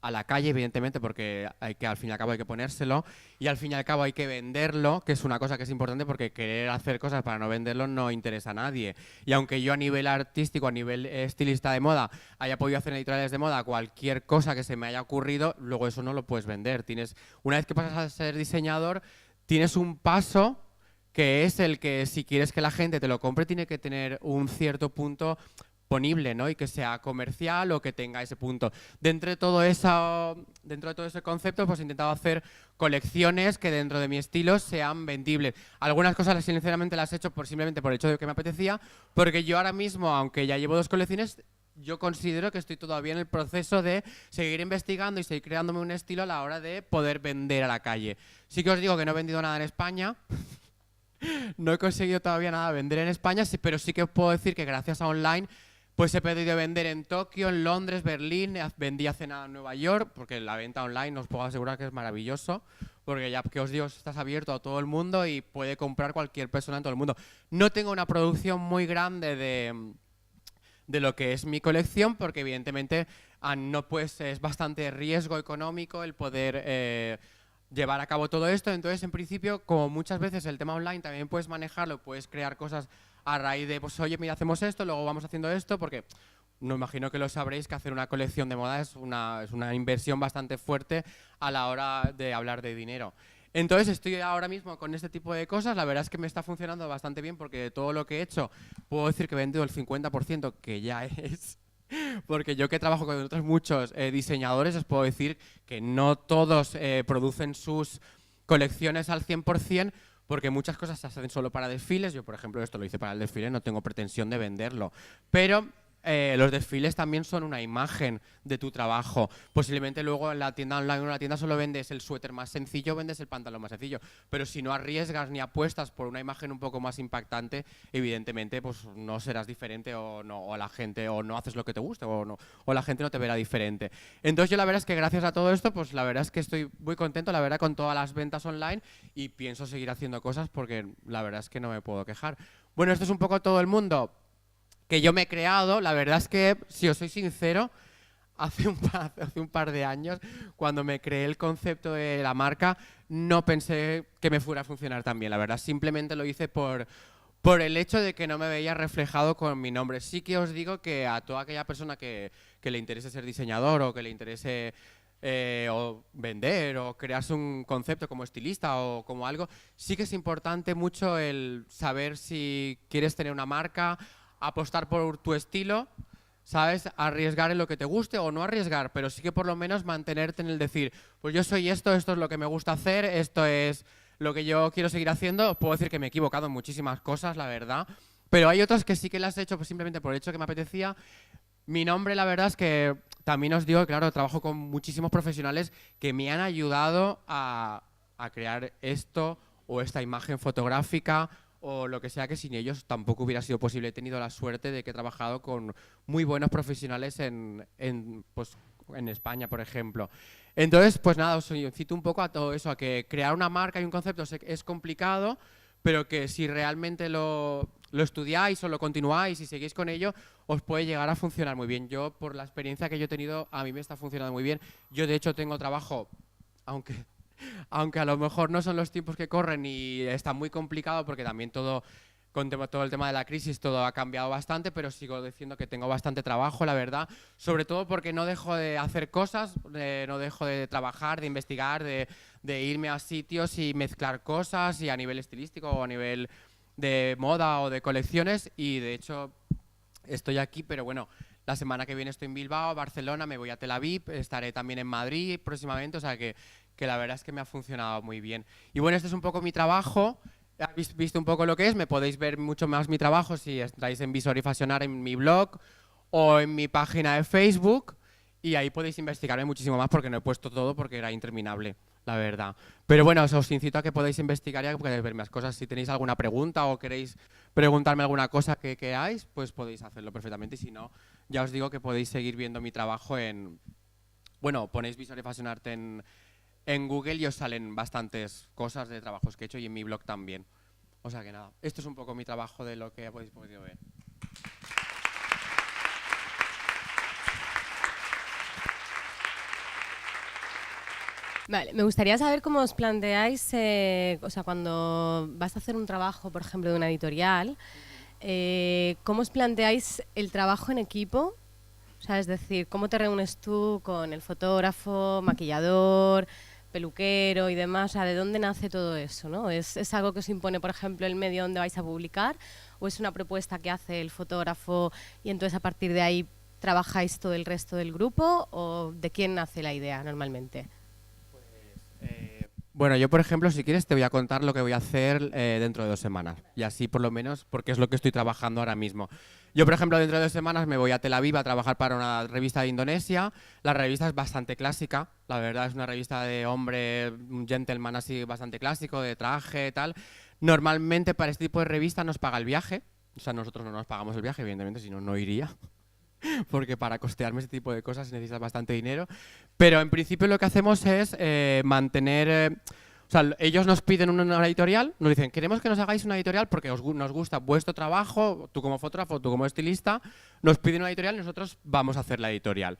a la calle, evidentemente, porque al fin y al cabo hay que ponérselo, y al fin y al cabo hay que venderlo, que es una cosa que es importante porque querer hacer cosas para no venderlo no interesa a nadie. Y aunque yo a nivel artístico, a nivel estilista de moda, haya podido hacer editoriales de moda, cualquier cosa que se me haya ocurrido, luego eso no lo puedes vender. Una vez que pasas a ser diseñador, tienes un paso que es el que si quieres que la gente te lo compre, tiene que tener un cierto punto ponible, ¿no? Y que sea comercial o que tenga ese punto. Dentro de todo ese concepto, pues he intentado hacer colecciones que dentro de mi estilo sean vendibles. Algunas cosas sinceramente las he hecho simplemente por el hecho de que me apetecía, porque yo ahora mismo, aunque ya llevo 2 colecciones, yo considero que estoy todavía en el proceso de seguir investigando y seguir creándome un estilo a la hora de poder vender a la calle. Sí que os digo que no he vendido nada en España. No he conseguido todavía nada vender en España, pero sí que os puedo decir que gracias a online pues he podido vender en Tokio, en Londres, Berlín, vendí hace nada en Nueva York, porque la venta online os puedo asegurar que es maravilloso, porque ya que os digo, estás abierto a todo el mundo y puede comprar cualquier persona en todo el mundo. No tengo una producción muy grande de lo que es mi colección, porque evidentemente no pues, es bastante riesgo económico el poder llevar a cabo todo esto. Entonces, en principio, como muchas veces el tema online también puedes manejarlo, puedes crear cosas a raíz de, pues oye, mira, hacemos esto, luego vamos haciendo esto, porque no imagino que lo sabréis que hacer una colección de moda es una inversión bastante fuerte a la hora de hablar de dinero. Entonces estoy ahora mismo con este tipo de cosas, la verdad es que me está funcionando bastante bien porque de todo lo que he hecho puedo decir que he vendido el 50%, que ya es... Porque yo que trabajo con otros muchos diseñadores os puedo decir que no todos producen sus colecciones al 100%, porque muchas cosas se hacen solo para desfiles. Yo, por ejemplo, esto lo hice para el desfile, no tengo pretensión de venderlo. Pero los desfiles también son una imagen de tu trabajo. Posiblemente luego en la tienda online o en la tienda solo vendes el suéter más sencillo, vendes el pantalón más sencillo. Pero si no arriesgas ni apuestas por una imagen un poco más impactante, evidentemente pues no serás diferente o la gente o no haces lo que te guste o la gente no te verá diferente. Entonces yo la verdad es que gracias a todo esto, pues la verdad es que estoy muy contento, la verdad, con todas las ventas online y pienso seguir haciendo cosas porque la verdad es que no me puedo quejar. Bueno, esto es un poco todo el mundo que yo me he creado. La verdad es que, si os soy sincero, hace un par de años, cuando me creé el concepto de la marca, no pensé que me fuera a funcionar tan bien. La verdad, simplemente lo hice por el hecho de que no me veía reflejado con mi nombre. Sí que os digo que a toda aquella persona que le interese ser diseñador o que le interese o vender o crearse un concepto como estilista o como algo, sí que es importante mucho el saber si quieres tener una marca, apostar por tu estilo, ¿sabes? Arriesgar en lo que te guste o no arriesgar, pero sí que por lo menos mantenerte en el decir, pues yo soy esto es lo que me gusta hacer, esto es lo que yo quiero seguir haciendo. Puedo decir que me he equivocado en muchísimas cosas, la verdad, pero hay otras que sí que las he hecho pues simplemente por el hecho que me apetecía. Mi nombre, la verdad es que también os digo, claro, trabajo con muchísimos profesionales que me han ayudado a crear esto o esta imagen fotográfica o lo que sea, que sin ellos tampoco hubiera sido posible. He tenido la suerte de que he trabajado con muy buenos profesionales pues, en España, por ejemplo. Entonces, pues nada, os incito un poco a todo eso, a que crear una marca y un concepto es complicado, pero que si realmente lo estudiáis o lo continuáis y seguís con ello, os puede llegar a funcionar muy bien. Yo, por la experiencia que yo he tenido, a mí me está funcionando muy bien. Yo, de hecho, tengo trabajo, aunque a lo mejor no son los tiempos que corren y está muy complicado porque también todo el tema de la crisis todo ha cambiado bastante, pero sigo diciendo que tengo bastante trabajo, la verdad, sobre todo porque no dejo de hacer cosas, no dejo de trabajar, de investigar, de irme a sitios y mezclar cosas, y a nivel estilístico o a nivel de moda o de colecciones, y de hecho estoy aquí, pero bueno, la semana que viene estoy en Bilbao, Barcelona, me voy a Tel Aviv, estaré también en Madrid próximamente, o sea que la verdad es que me ha funcionado muy bien. Y bueno, este es un poco mi trabajo. Habéis visto un poco lo que es, me podéis ver mucho más mi trabajo si estáis en Visor y Fashionar en mi blog o en mi página de Facebook, y ahí podéis investigarme muchísimo más porque no he puesto todo porque era interminable, la verdad. Pero bueno, os incito a que podáis investigar y a que podáis ver más cosas. Si tenéis alguna pregunta o queréis preguntarme alguna cosa que queráis, pues podéis hacerlo perfectamente, y si no, ya os digo que podéis seguir viendo mi trabajo bueno, ponéis Visor y Fashionarte en Google y os salen bastantes cosas de trabajos que he hecho, y en mi blog también. O sea que nada, esto es un poco mi trabajo de lo que habéis podido ver. Vale, me gustaría saber cómo os planteáis, o sea, cuando vas a hacer un trabajo, por ejemplo, de una editorial, ¿cómo os planteáis el trabajo en equipo? O sea, es decir, ¿cómo te reúnes tú con el fotógrafo, maquillador, peluquero y demás? O sea, ¿de dónde nace todo eso, no? ¿Es algo que os impone, por ejemplo, el medio donde vais a publicar? ¿O es una propuesta que hace el fotógrafo y entonces a partir de ahí trabajáis todo el resto del grupo? ¿O de quién nace la idea normalmente? Bueno, yo por ejemplo, si quieres te voy a contar lo que voy a hacer dentro de 2 semanas. Y así por lo menos, porque es lo que estoy trabajando ahora mismo. Yo por ejemplo, dentro de 2 semanas me voy a Tel Aviv a trabajar para una revista de Indonesia. La revista es bastante clásica, la verdad es una revista de hombre, un gentleman así bastante clásico, de traje, tal. Normalmente para este tipo de revista nos paga el viaje. O sea, nosotros no nos pagamos el viaje, evidentemente, si no, no iría. Porque para costearme ese tipo de cosas necesitas bastante dinero. Pero en principio lo que hacemos es mantener... o sea, ellos nos piden una editorial, nos dicen, queremos que nos hagáis una editorial porque nos gusta vuestro trabajo, tú como fotógrafo, tú como estilista, nos piden una editorial y nosotros vamos a hacer la editorial.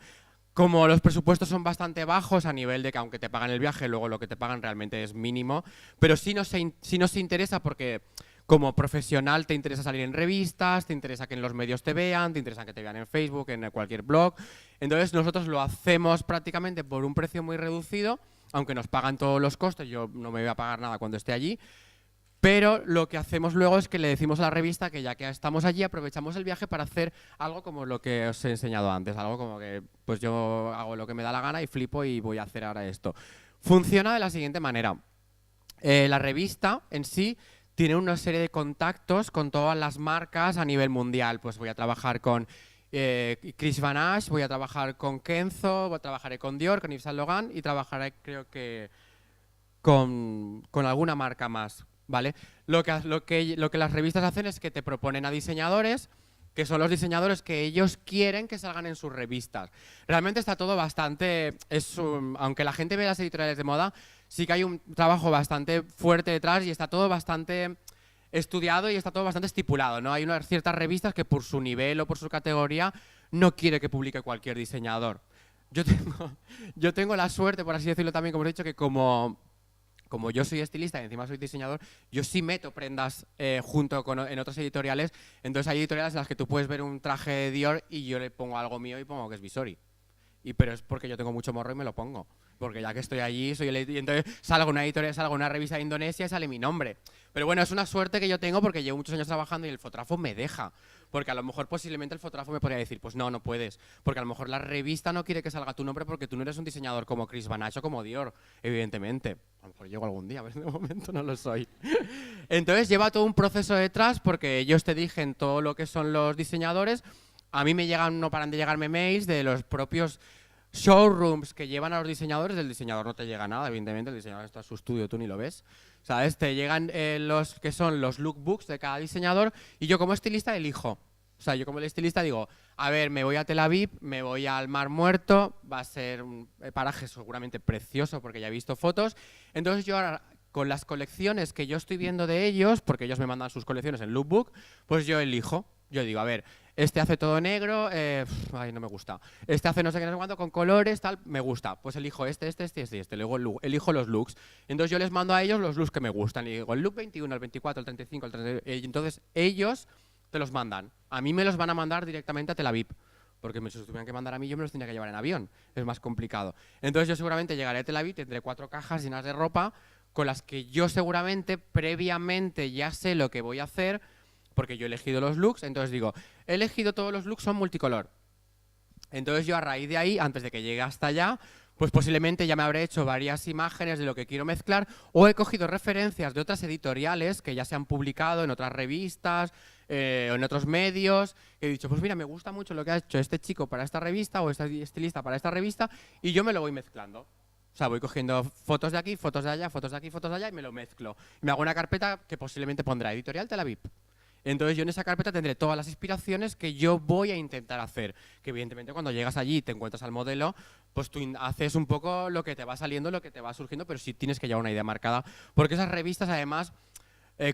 Como los presupuestos son bastante bajos a nivel de que aunque te pagan el viaje, luego lo que te pagan realmente es mínimo, pero sí nos interesa porque como profesional te interesa salir en revistas, te interesa que en los medios te vean, te interesa que te vean en Facebook, en cualquier blog. Entonces nosotros lo hacemos prácticamente por un precio muy reducido, aunque nos pagan todos los costes, yo no me voy a pagar nada cuando esté allí, pero lo que hacemos luego es que le decimos a la revista que ya que estamos allí aprovechamos el viaje para hacer algo como lo que os he enseñado antes, algo como que pues yo hago lo que me da la gana y flipo y voy a hacer ahora esto. Funciona de la siguiente manera. La revista en sí tiene una serie de contactos con todas las marcas a nivel mundial. Pues voy a trabajar con Chris Van Ash, voy a trabajar con Kenzo, trabajaré con Dior, con Yves Saint Laurent y trabajaré creo que con alguna marca más, ¿vale? Lo que las revistas hacen es que te proponen a diseñadores que son los diseñadores que ellos quieren que salgan en sus revistas. Realmente está todo bastante... aunque la gente ve las editoriales de moda, sí que hay un trabajo bastante fuerte detrás y está todo bastante estudiado y está todo bastante estipulado, ¿no? Hay unas ciertas revistas que por su nivel o por su categoría no quiere que publique cualquier diseñador. Yo tengo, yo tengo la suerte, por así decirlo también, como os he dicho, que como yo soy estilista y encima soy diseñador, yo sí meto prendas en otras editoriales. Entonces hay editoriales en las que tú puedes ver un traje de Dior y yo le pongo algo mío y pongo que es Visori. Pero es porque yo tengo mucho morro y me lo pongo. Porque ya que estoy allí, soy el editor, y entonces salgo una editorial, salgo una revista de Indonesia y sale mi nombre. Pero bueno, es una suerte que yo tengo porque llevo muchos años trabajando y el fotógrafo me deja. Porque a lo mejor posiblemente el fotógrafo me podría decir, pues no, no puedes. Porque a lo mejor la revista no quiere que salga tu nombre porque tú no eres un diseñador como Chris Van Ash o como Dior, evidentemente. A lo mejor llego algún día, pero de momento no lo soy. Entonces lleva todo un proceso detrás porque ellos te dicen todo lo que son los diseñadores. A mí me llegan, no paran de llegarme mails de los propios showrooms que llevan a los diseñadores. Del diseñador no te llega nada, evidentemente, el diseñador está en su estudio, tú ni lo ves. ¿Sabes? Te llegan los que son los lookbooks de cada diseñador y yo como estilista elijo. O sea, yo como estilista digo, a ver, me voy a Tel Aviv, me voy al Mar Muerto, va a ser un paraje seguramente precioso porque ya he visto fotos. Entonces yo ahora, con las colecciones que yo estoy viendo de ellos, porque ellos me mandan sus colecciones en lookbook, pues yo elijo. Yo digo, a ver, este hace todo negro, ay, no me gusta. Este hace no sé qué, no sé cuánto, con colores, tal, me gusta. Pues elijo este. Luego elijo los looks. Entonces yo les mando a ellos los looks que me gustan. Y digo, el look 21, el 24, el 35, el 30. Y entonces ellos te los mandan. A mí me los van a mandar directamente a Tel Aviv. Porque si los tuvieran que mandar a mí, yo me los tenía que llevar en avión. Es más complicado. Entonces yo seguramente llegaré a Tel Aviv, tendré 4 cajas llenas de ropa con las que yo seguramente previamente ya sé lo que voy a hacer porque yo he elegido los looks. Entonces digo, he elegido todos los looks, son multicolor. Entonces yo a raíz de ahí, antes de que llegue hasta allá, pues posiblemente ya me habré hecho varias imágenes de lo que quiero mezclar o he cogido referencias de otras editoriales que ya se han publicado en otras revistas o en otros medios. He dicho, pues mira, me gusta mucho lo que ha hecho este chico para esta revista o este estilista para esta revista y yo me lo voy mezclando. O sea, voy cogiendo fotos de aquí, fotos de allá, fotos de aquí, fotos de allá y me lo mezclo. Y me hago una carpeta que posiblemente pondrá Editorial Tel Aviv. Entonces yo en esa carpeta tendré todas las inspiraciones que yo voy a intentar hacer. Que evidentemente cuando llegas allí y te encuentras al modelo, pues tú haces un poco lo que te va saliendo, lo que te va surgiendo, pero sí tienes que llevar una idea marcada. Porque esas revistas además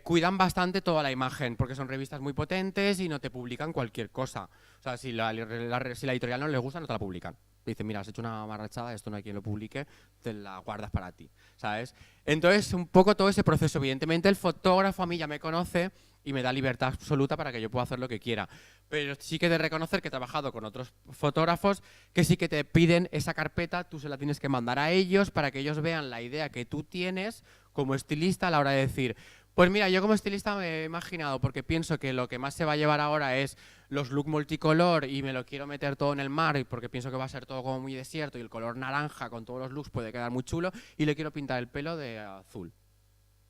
cuidan bastante toda la imagen, porque son revistas muy potentes y no te publican cualquier cosa. O sea, si la editorial no les gusta, no te la publican. Dice, mira, has hecho una marrachada, esto no hay quien lo publique, te la guardas para ti, ¿sabes? Entonces, un poco todo ese proceso. Evidentemente, el fotógrafo a mí ya me conoce y me da libertad absoluta para que yo pueda hacer lo que quiera. Pero sí que he de reconocer que he trabajado con otros fotógrafos que sí que te piden esa carpeta, tú se la tienes que mandar a ellos para que ellos vean la idea que tú tienes como estilista a la hora de decir, pues mira, yo como estilista me he imaginado, porque pienso que lo que más se va a llevar ahora es los looks multicolor y me lo quiero meter todo en el mar, y porque pienso que va a ser todo como muy desierto y el color naranja con todos los looks puede quedar muy chulo, y le quiero pintar el pelo de azul,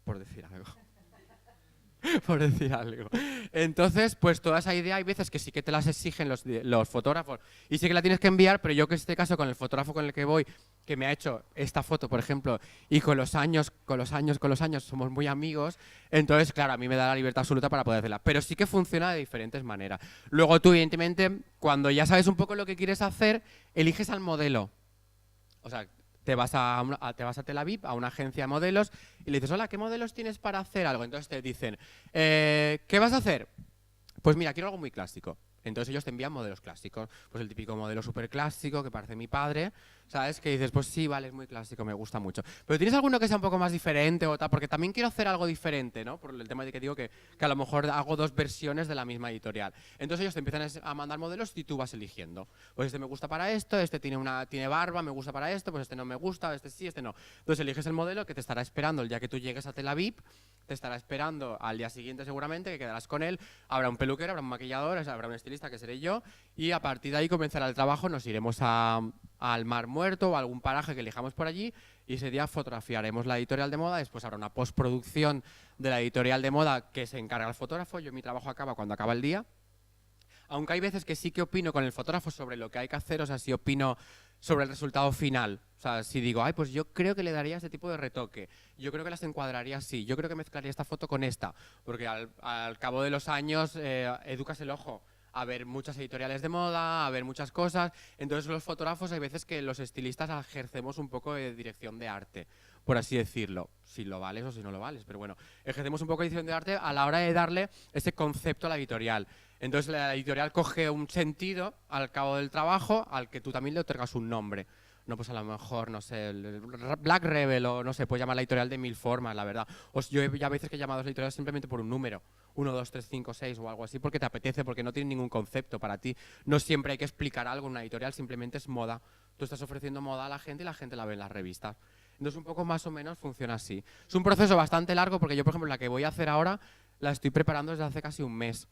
por decir algo. Por decir algo. Entonces, pues toda esa idea hay veces que sí que te las exigen los fotógrafos y sí que la tienes que enviar, pero yo que en este caso con el fotógrafo con el que voy, que me ha hecho esta foto, por ejemplo, y con los años somos muy amigos, entonces, claro, a mí me da la libertad absoluta para poder hacerla. Pero sí que funciona de diferentes maneras. Luego tú, evidentemente, cuando ya sabes un poco lo que quieres hacer, eliges al modelo. O sea, te vas a Tel Aviv, a una agencia de modelos, y le dices, hola, ¿qué modelos tienes para hacer algo? Entonces te dicen, ¿qué vas a hacer? Pues mira, quiero algo muy clásico. Entonces ellos te envían modelos clásicos, pues el típico modelo súper clásico que parece mi padre, ¿sabes? Que dices, pues sí, vale, es muy clásico, me gusta mucho. Pero ¿tienes alguno que sea un poco más diferente o tal? Porque también quiero hacer algo diferente, ¿no? Por el tema de que digo que a lo mejor hago dos versiones de la misma editorial. Entonces ellos te empiezan a mandar modelos y tú vas eligiendo. Pues este me gusta para esto, este tiene barba, me gusta para esto, pues este no me gusta, este sí, este no. Entonces eliges el modelo que te estará esperando el día que tú llegues a Tel Aviv, te estará esperando al día siguiente seguramente, que quedarás con él, habrá un peluquero, habrá un maquillador, habrá un estilista que seré yo, y a partir de ahí comenzará el trabajo, nos iremos al Mar Muerto o a algún paraje que elijamos por allí y ese día fotografiaremos la editorial de moda, después habrá una postproducción de la editorial de moda que se encarga el fotógrafo, mi trabajo acaba cuando acaba el día. Aunque hay veces que sí que opino con el fotógrafo sobre lo que hay que hacer, o sea, sí opino sobre el resultado final. O sea, si digo, ay, pues yo creo que le daría este tipo de retoque, yo creo que las encuadraría así, yo creo que mezclaría esta foto con esta, porque al cabo de los años educas el ojo a ver muchas editoriales de moda, a ver muchas cosas. Entonces los fotógrafos hay veces que los estilistas ejercemos un poco de dirección de arte, por así decirlo, si lo vales o si no lo vales, pero bueno, ejercemos un poco de dirección de arte a la hora de darle ese concepto a la editorial. Entonces la editorial coge un sentido al cabo del trabajo al que tú también le otorgas un nombre. No, pues a lo mejor, no sé, el Black Rebel o no sé, puedes llamar la editorial de mil formas, la verdad. Yo he ya veces que he llamado a la editorial simplemente por un número, 1, 2, 3, 5, 6 o algo así, porque te apetece, porque no tiene ningún concepto para ti. No siempre hay que explicar algo en una editorial, simplemente es moda. Tú estás ofreciendo moda a la gente y la gente la ve en las revistas. Entonces un poco más o menos funciona así. Es un proceso bastante largo porque yo, por ejemplo, la que voy a hacer ahora la estoy preparando desde hace casi un mes.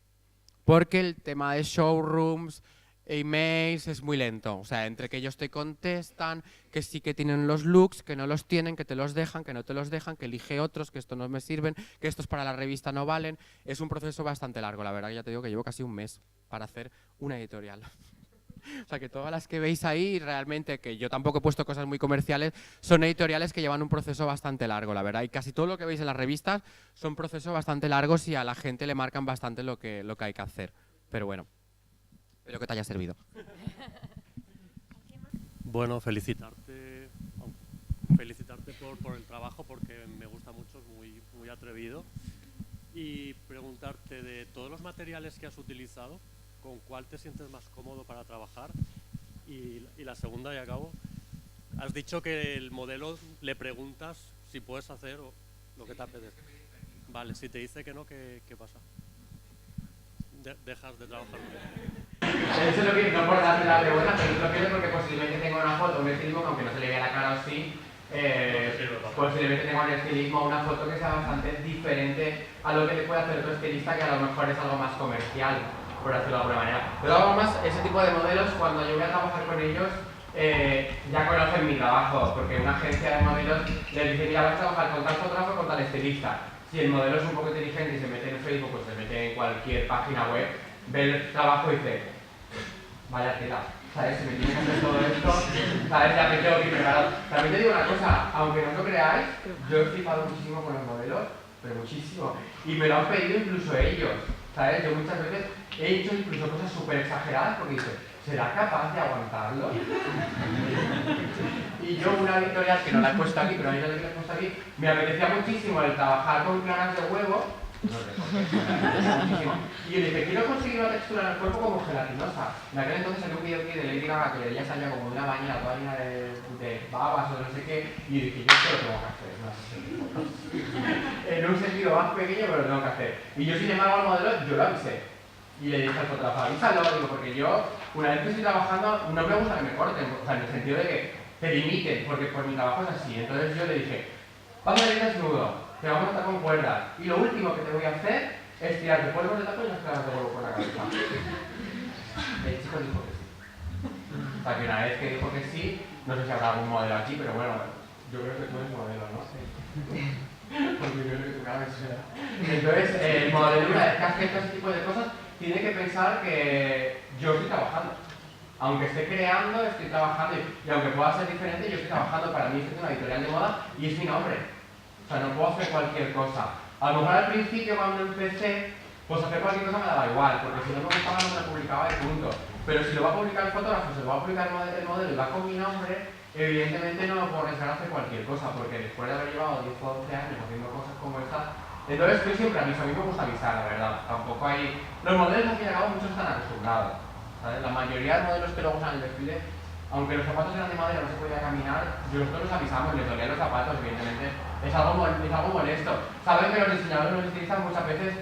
Porque el tema de showrooms, emails es muy lento, o sea, entre que ellos te contestan, que sí que tienen los looks, que no los tienen, que te los dejan, que no te los dejan, que elige otros, que estos no me sirven, que estos para la revista no valen. Es un proceso bastante largo, la verdad, ya te digo que llevo casi un mes para hacer una editorial. O sea, que todas las que veis ahí, realmente, que yo tampoco he puesto cosas muy comerciales, son editoriales que llevan un proceso bastante largo, la verdad. Y casi todo lo que veis en las revistas son procesos bastante largos y a la gente le marcan bastante lo que hay que hacer. Pero bueno, espero que te haya servido. Bueno, felicitarte por el trabajo porque me gusta mucho, es muy atrevido. Y preguntarte, de todos los materiales que has utilizado, ¿con cuál te sientes más cómodo para trabajar? Y la segunda, y acabo, has dicho que el modelo le preguntas si puedes hacer lo que te apetece. Vale, si te dice que no, ¿qué pasa? Dejas de trabajar con él. Eso es lo que, no por darle la pregunta, pero lo quiero porque posiblemente tengo una foto, un estilismo que aunque no se le vea la cara o sí, posiblemente tengo un estilismo, una foto que sea bastante diferente a lo que te puede hacer otro estilista, que a lo mejor es algo más comercial, por decirlo de alguna manera. De todas formas, ese tipo de modelos, cuando yo voy a trabajar con ellos, ya conocen mi trabajo, porque una agencia de modelos les dice, mira, vas a trabajar con tal fotógrafo, con tal estilista. Si el modelo es un poco inteligente y se mete en Facebook, pues se mete en cualquier página web, ve el trabajo y dice, vaya tela, ¿sabes? Si me tienes que hacer todo esto, ¿sabes? Ya me tengo que preparar. También te digo una cosa, aunque no lo creáis, yo he flipado muchísimo con los modelos, pero muchísimo. Y me lo han pedido incluso ellos, ¿sabes? Yo muchas veces he hecho incluso cosas súper exageradas porque dice, ¿será capaz de aguantarlo? Y yo una editorial que no la he puesto aquí, pero una editorial que la he puesto aquí, me apetecía muchísimo el trabajar con claras de huevo, no sé por qué. Y yo le dije, quiero conseguir una textura en el cuerpo como gelatinosa. En aquel entonces salió un videoclip de Lady Gaga que ella salía como de una bañera toda llena de babas o no sé qué, y yo dije, yo esto lo tengo que hacer, no sé. En un sentido más pequeño, pero lo tengo que hacer. Y yo, sin embargo, al modelo, yo lo avisé. Y le dije al fotógrafo, avísalo, digo, porque yo, una vez que estoy trabajando, no me gusta que me corten, o sea, en el sentido de que te limiten, porque por mi trabajo es así. Entonces yo le dije, vamos a ir desnudo, te vamos a estar con cuerdas, y lo último que te voy a hacer es tirarte polvos de taco y las clavas de huevo por la cabeza. El chico dijo que sí. O sea, que una vez que dijo que sí, no sé si habrá algún modelo aquí, pero bueno, yo creo que tú eres modelo, ¿no? Porque yo creo que tu cara me suena. Entonces, el modelo, una vez que hace todo ese tipo de cosas, tiene que pensar que yo estoy trabajando. Aunque esté creando, estoy trabajando, y aunque pueda ser diferente, yo estoy trabajando. Para mí esto es una editorial de moda y es mi nombre. O sea, no puedo hacer cualquier cosa. A lo mejor al principio, cuando empecé, pues hacer cualquier cosa me daba igual, porque si no me gustaba no me lo publicaba y punto. Pero si lo va a publicar el fotógrafo, se lo va a publicar el modelo y va con mi nombre, evidentemente no me puedo arriesgar a hacer cualquier cosa, porque después de haber llevado 10 o 12 años haciendo cosas como esta, entonces yo siempre aviso. A mí me gusta avisar, la verdad. Tampoco hay... Los modelos, al fin y al cabo, muchos están acostumbrados, ¿sabes? La mayoría de modelos que luego usan el desfile, aunque los zapatos eran de madera, no se podía caminar, nosotros los avisamos, les dolían los zapatos, evidentemente. Es algo molesto. Saben que los diseñadores, los estilistas, muchas veces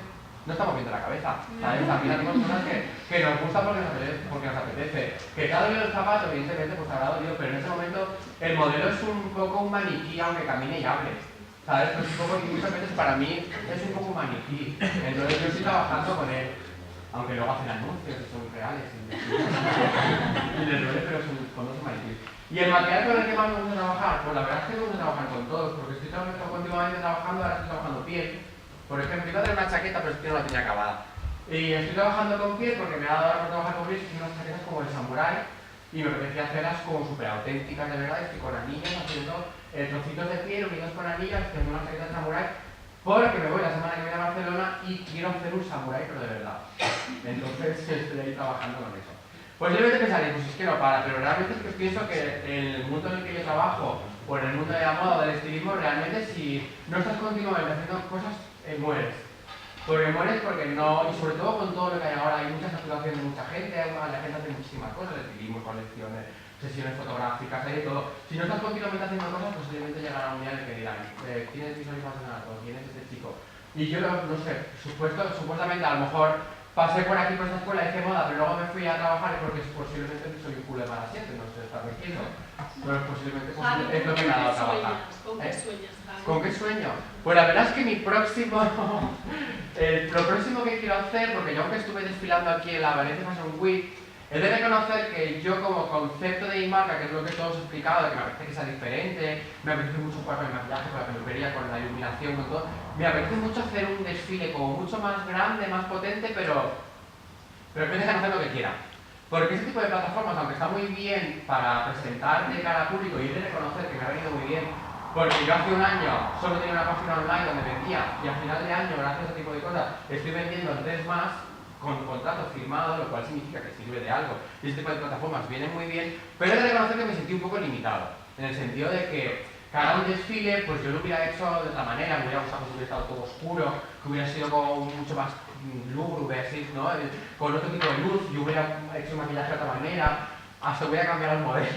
no estamos viendo la cabeza, ¿sabes? Al final tenemos cosas que nos gustan porque nos apetece. Que te ha dolido el zapato, evidentemente, pues te habrá dolido, pero en ese momento el modelo es un poco un maniquí, aunque camine y hable. ¿Sabes? Pues un poco, y muchas veces para mí es un poco un maniquí. Entonces yo estoy trabajando con él, aunque luego hacen anuncios que son reales y les duele, pero con dos maniquíes. Y el material con el que más me gusta trabajar, pues la verdad es que me gusta trabajar con todos, porque estoy continuamente trabajando, ahora estoy trabajando piel. Por ejemplo, iba a tener una chaqueta, pero es que no la tenía acabada. Y estoy trabajando con piel porque me ha dado por trabajar con piel, y unas chaquetas como el samurái, y me apetecía hacerlas como súper auténticas de verdad, estoy con anillos, haciendo trocitos de piel unidos con anillos, haciendo unas chaquetas samurái, porque me voy la semana que viene a Barcelona y quiero hacer un samurái, pero de verdad. Entonces estoy ahí trabajando con eso. Posiblemente pensaréis, pues es que no para, pero realmente es que pienso que en el mundo en el que yo trabajo, o en el mundo de la moda o del estilismo, realmente si no estás continuamente haciendo cosas, mueres. Porque mueres porque no, y sobre todo con todo lo que hay ahora, hay mucha saturación de mucha gente, la gente hace muchísimas cosas, estilismo, colecciones, sesiones fotográficas, hay de todo. Si no estás continuamente haciendo cosas, posiblemente llegará un día en el que dirán, ¿quién es visualización alto? ¿Quién es este chico? Y yo no sé, supuestamente a lo mejor pasé por aquí por esta escuela, hice moda, pero luego me fui a trabajar porque posiblemente soy un culo de mala siete, no sé, está metiendo. Pero posiblemente es lo que me ha dado a trabajar. ¿Con qué sueñas? ¿Con qué sueño? Pues la verdad es que lo próximo que quiero hacer, porque yo aunque estuve desfilando aquí en la Valencia Fashion Week, he de reconocer que yo como concepto de mi marca, que es lo que todos he explicado, de que me apetece que sea diferente, me apetece mucho jugar con el maquillaje, con la peluquería, con la iluminación, con todo, me apetece mucho hacer un desfile como mucho más grande, más potente, pero que me dejen hacer lo que quiera. Porque ese tipo de plataformas, aunque está muy bien para presentar de cara al público, y he de reconocer que me ha venido muy bien, porque yo hace un año solo tenía una página online donde vendía, y al final de año, gracias a ese tipo de cosas, estoy vendiendo 3 más con contrato firmado, lo cual significa que sirve de algo. Y este tipo de plataformas vienen muy bien, pero he de reconocer que me sentí un poco limitado, en el sentido de que cada un desfile, pues yo lo hubiera hecho de otra manera, me hubiera gustado que hubiera estado todo oscuro, que hubiera sido como mucho más lúgubre, así, ¿no? Con otro tipo de luz, yo hubiera hecho maquillaje de otra manera, hasta voy a cambiar los modelos.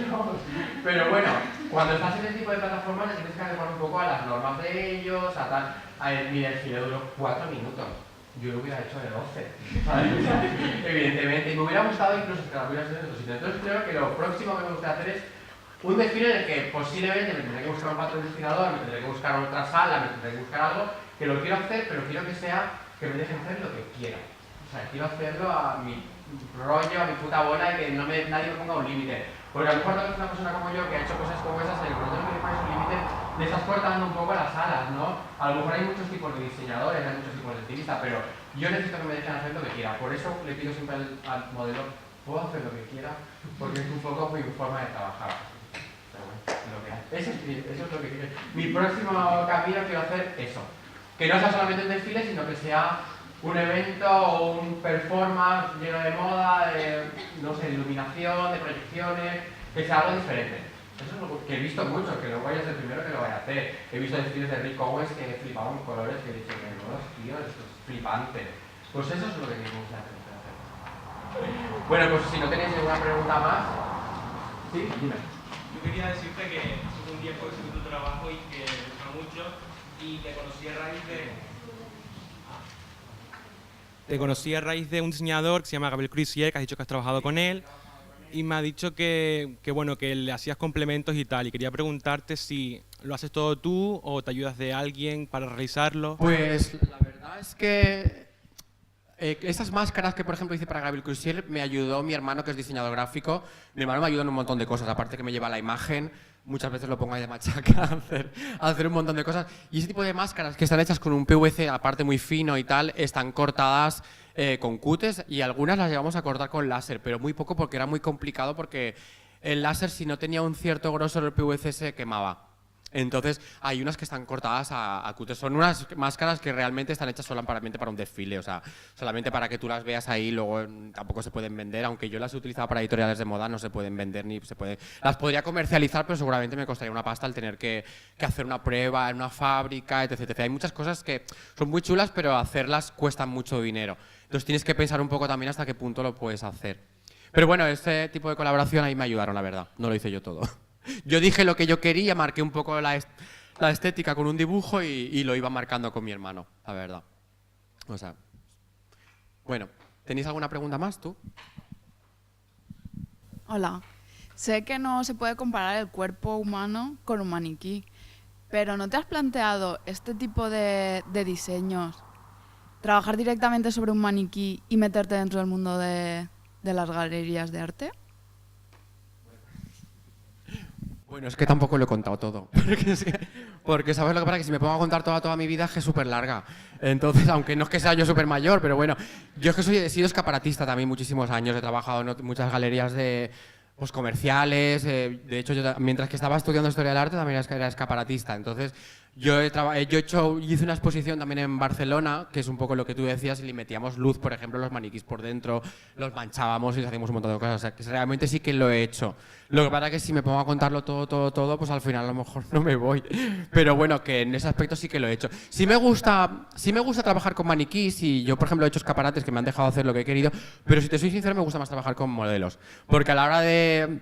Pero bueno, cuando estás en ese tipo de plataformas tienes que adecuar un poco a las normas de ellos, a tal. Mi desfile duró 4 minutos. Yo lo hubiera hecho de 12, ¿sabes? Evidentemente. Y me hubiera gustado incluso que la hubiera hecho de 12. Entonces creo que lo próximo que me gustaría hacer es un desfile en el que posiblemente me tendré que buscar un patrocinador, me tendré que buscar otra sala, me tendré que buscar algo, que lo quiero hacer, pero quiero que sea que me dejen hacer lo que quiera. O sea, quiero hacerlo a mi rollo, a mi puta bola, y que nadie me ponga un límite. Porque a lo mejor no es una persona como yo que ha hecho cosas como esas, en el momento en que le pones un límite, le estás cortando un poco las alas, ¿no? A lo mejor hay muchos tipos de diseñadores, hay muchos tipos de estilistas, pero yo necesito que me dejen hacer lo que quiera. Por eso le pido siempre al modelo, puedo hacer lo que quiera, porque es un poco mi forma de trabajar. Pero bueno, es lo que hay. Eso es lo que quiero. Mi próximo camino quiero hacer eso. Que no sea solamente un desfile, sino que sea un evento o un performance lleno de moda, de, no sé, de iluminación, de proyecciones, que sea algo diferente. Eso es lo que he visto mucho, que no vaya a ser el primero que lo vaya a hacer. He visto desfiles de Rick Owens que he flipado en colores, que he dicho, menudos tío, esto es flipante. Pues eso es lo que queremos hacer. Bueno, pues si no tenéis ninguna pregunta más... ¿Sí? Dime. Yo quería decirte que hace un tiempo que seguí tu trabajo y que me gusta mucho y te conocí a raíz de... Te conocí a raíz de un diseñador que se llama Gabriel Cruisier, que has dicho que has trabajado con él, y me ha dicho bueno, que le hacías complementos y tal, y quería preguntarte si lo haces todo tú o te ayudas de alguien para realizarlo. Pues la verdad es que esas máscaras que, por ejemplo, hice para Gabriel Cruisier me ayudó mi hermano, que es diseñador gráfico. Mi hermano me ayudó en un montón de cosas, aparte que me lleva la imagen. Muchas veces lo pongo ahí de machaca a hacer un montón de cosas. Y ese tipo de máscaras que están hechas con un PVC, aparte muy fino y tal, están cortadas con cútes y algunas las llevamos a cortar con láser, pero muy poco porque era muy complicado porque el láser, si no tenía un cierto grosor, el PVC se quemaba. Entonces hay unas que están cortadas a cúter. Son unas máscaras que realmente están hechas solamente para un desfile, o sea, solamente para que tú las veas ahí, luego tampoco se pueden vender, aunque yo las he utilizado para editoriales de moda, no se pueden vender ni se puede. Las podría comercializar, pero seguramente me costaría una pasta el tener que hacer una prueba en una fábrica, etc, etc. Hay muchas cosas que son muy chulas, pero hacerlas cuestan mucho dinero. Entonces tienes que pensar un poco también hasta qué punto lo puedes hacer. Pero bueno, este tipo de colaboración ahí me ayudaron, la verdad. No lo hice yo todo. Yo dije lo que yo quería, marqué un poco la estética con un dibujo y lo iba marcando con mi hermano, la verdad. O sea, bueno, ¿tenéis alguna pregunta más tú? Hola. Sé que no se puede comparar el cuerpo humano con un maniquí, pero ¿no te has planteado este tipo de diseños? ¿Trabajar directamente sobre un maniquí y meterte dentro del mundo de las galerías de arte? Bueno, es que tampoco lo he contado todo. Porque sabes lo que pasa, que si me pongo a contar toda mi vida es que es súper larga. Entonces, aunque no es que sea yo súper mayor, pero bueno, yo es que he sido escaparatista también muchísimos años. He trabajado en muchas galerías pues, comerciales. De hecho, yo, mientras que estaba estudiando Historia del Arte, también era escaparatista. Entonces, hice una exposición también en Barcelona, que es un poco lo que tú decías, y le metíamos luz, por ejemplo, los maniquís por dentro, los manchábamos y les hacíamos un montón de cosas. O sea, que realmente sí que lo he hecho. Lo que pasa es que si me pongo a contarlo todo, pues al final a lo mejor no me voy. Pero bueno, que en ese aspecto sí que lo he hecho. Sí me gusta trabajar con maniquís, y yo, por ejemplo, he hecho escaparates que me han dejado hacer lo que he querido, pero si te soy sincero, me gusta más trabajar con modelos. Porque a la hora de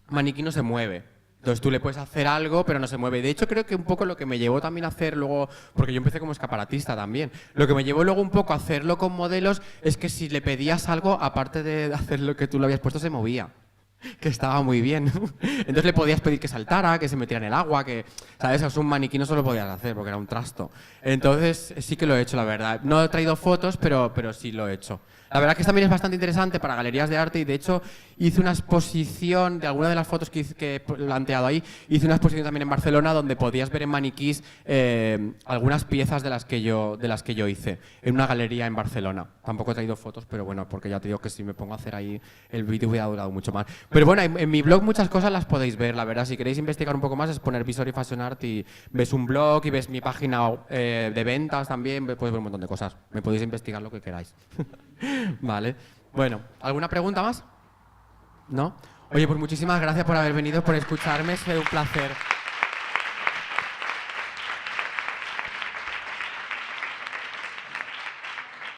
maniquí no se mueve. Entonces tú le puedes hacer algo, pero no se mueve. De hecho, creo que un poco lo que me llevó también a hacer luego, porque yo empecé como escaparatista también, lo que me llevó luego un poco a hacerlo con modelos es que si le pedías algo, aparte de hacer lo que tú le habías puesto, se movía. Que estaba muy bien. Entonces le podías pedir que saltara, que se metiera en el agua, que, ¿sabes? Es un maniquí no se lo podías hacer porque era un trasto. Entonces sí que lo he hecho, la verdad. No he traído fotos, pero sí lo he hecho. La verdad que también es bastante interesante para galerías de arte, y de hecho hice una exposición de alguna de las fotos que he planteado ahí. Hice una exposición también en Barcelona donde podías ver en maniquís algunas piezas de las que yo hice en una galería en Barcelona. Tampoco he traído fotos, pero bueno, porque ya te digo que si me pongo a hacer ahí el vídeo hubiera durado mucho más. Pero bueno, en mi blog muchas cosas las podéis ver, la verdad. Si queréis investigar un poco más es poner Visory Fashion Art y ves un blog y ves mi página de ventas también, puedes ver un montón de cosas. Me podéis investigar lo que queráis. Vale. Bueno, ¿alguna pregunta más? ¿No? Oye, pues muchísimas gracias por haber venido, por escucharme, ha sido un placer.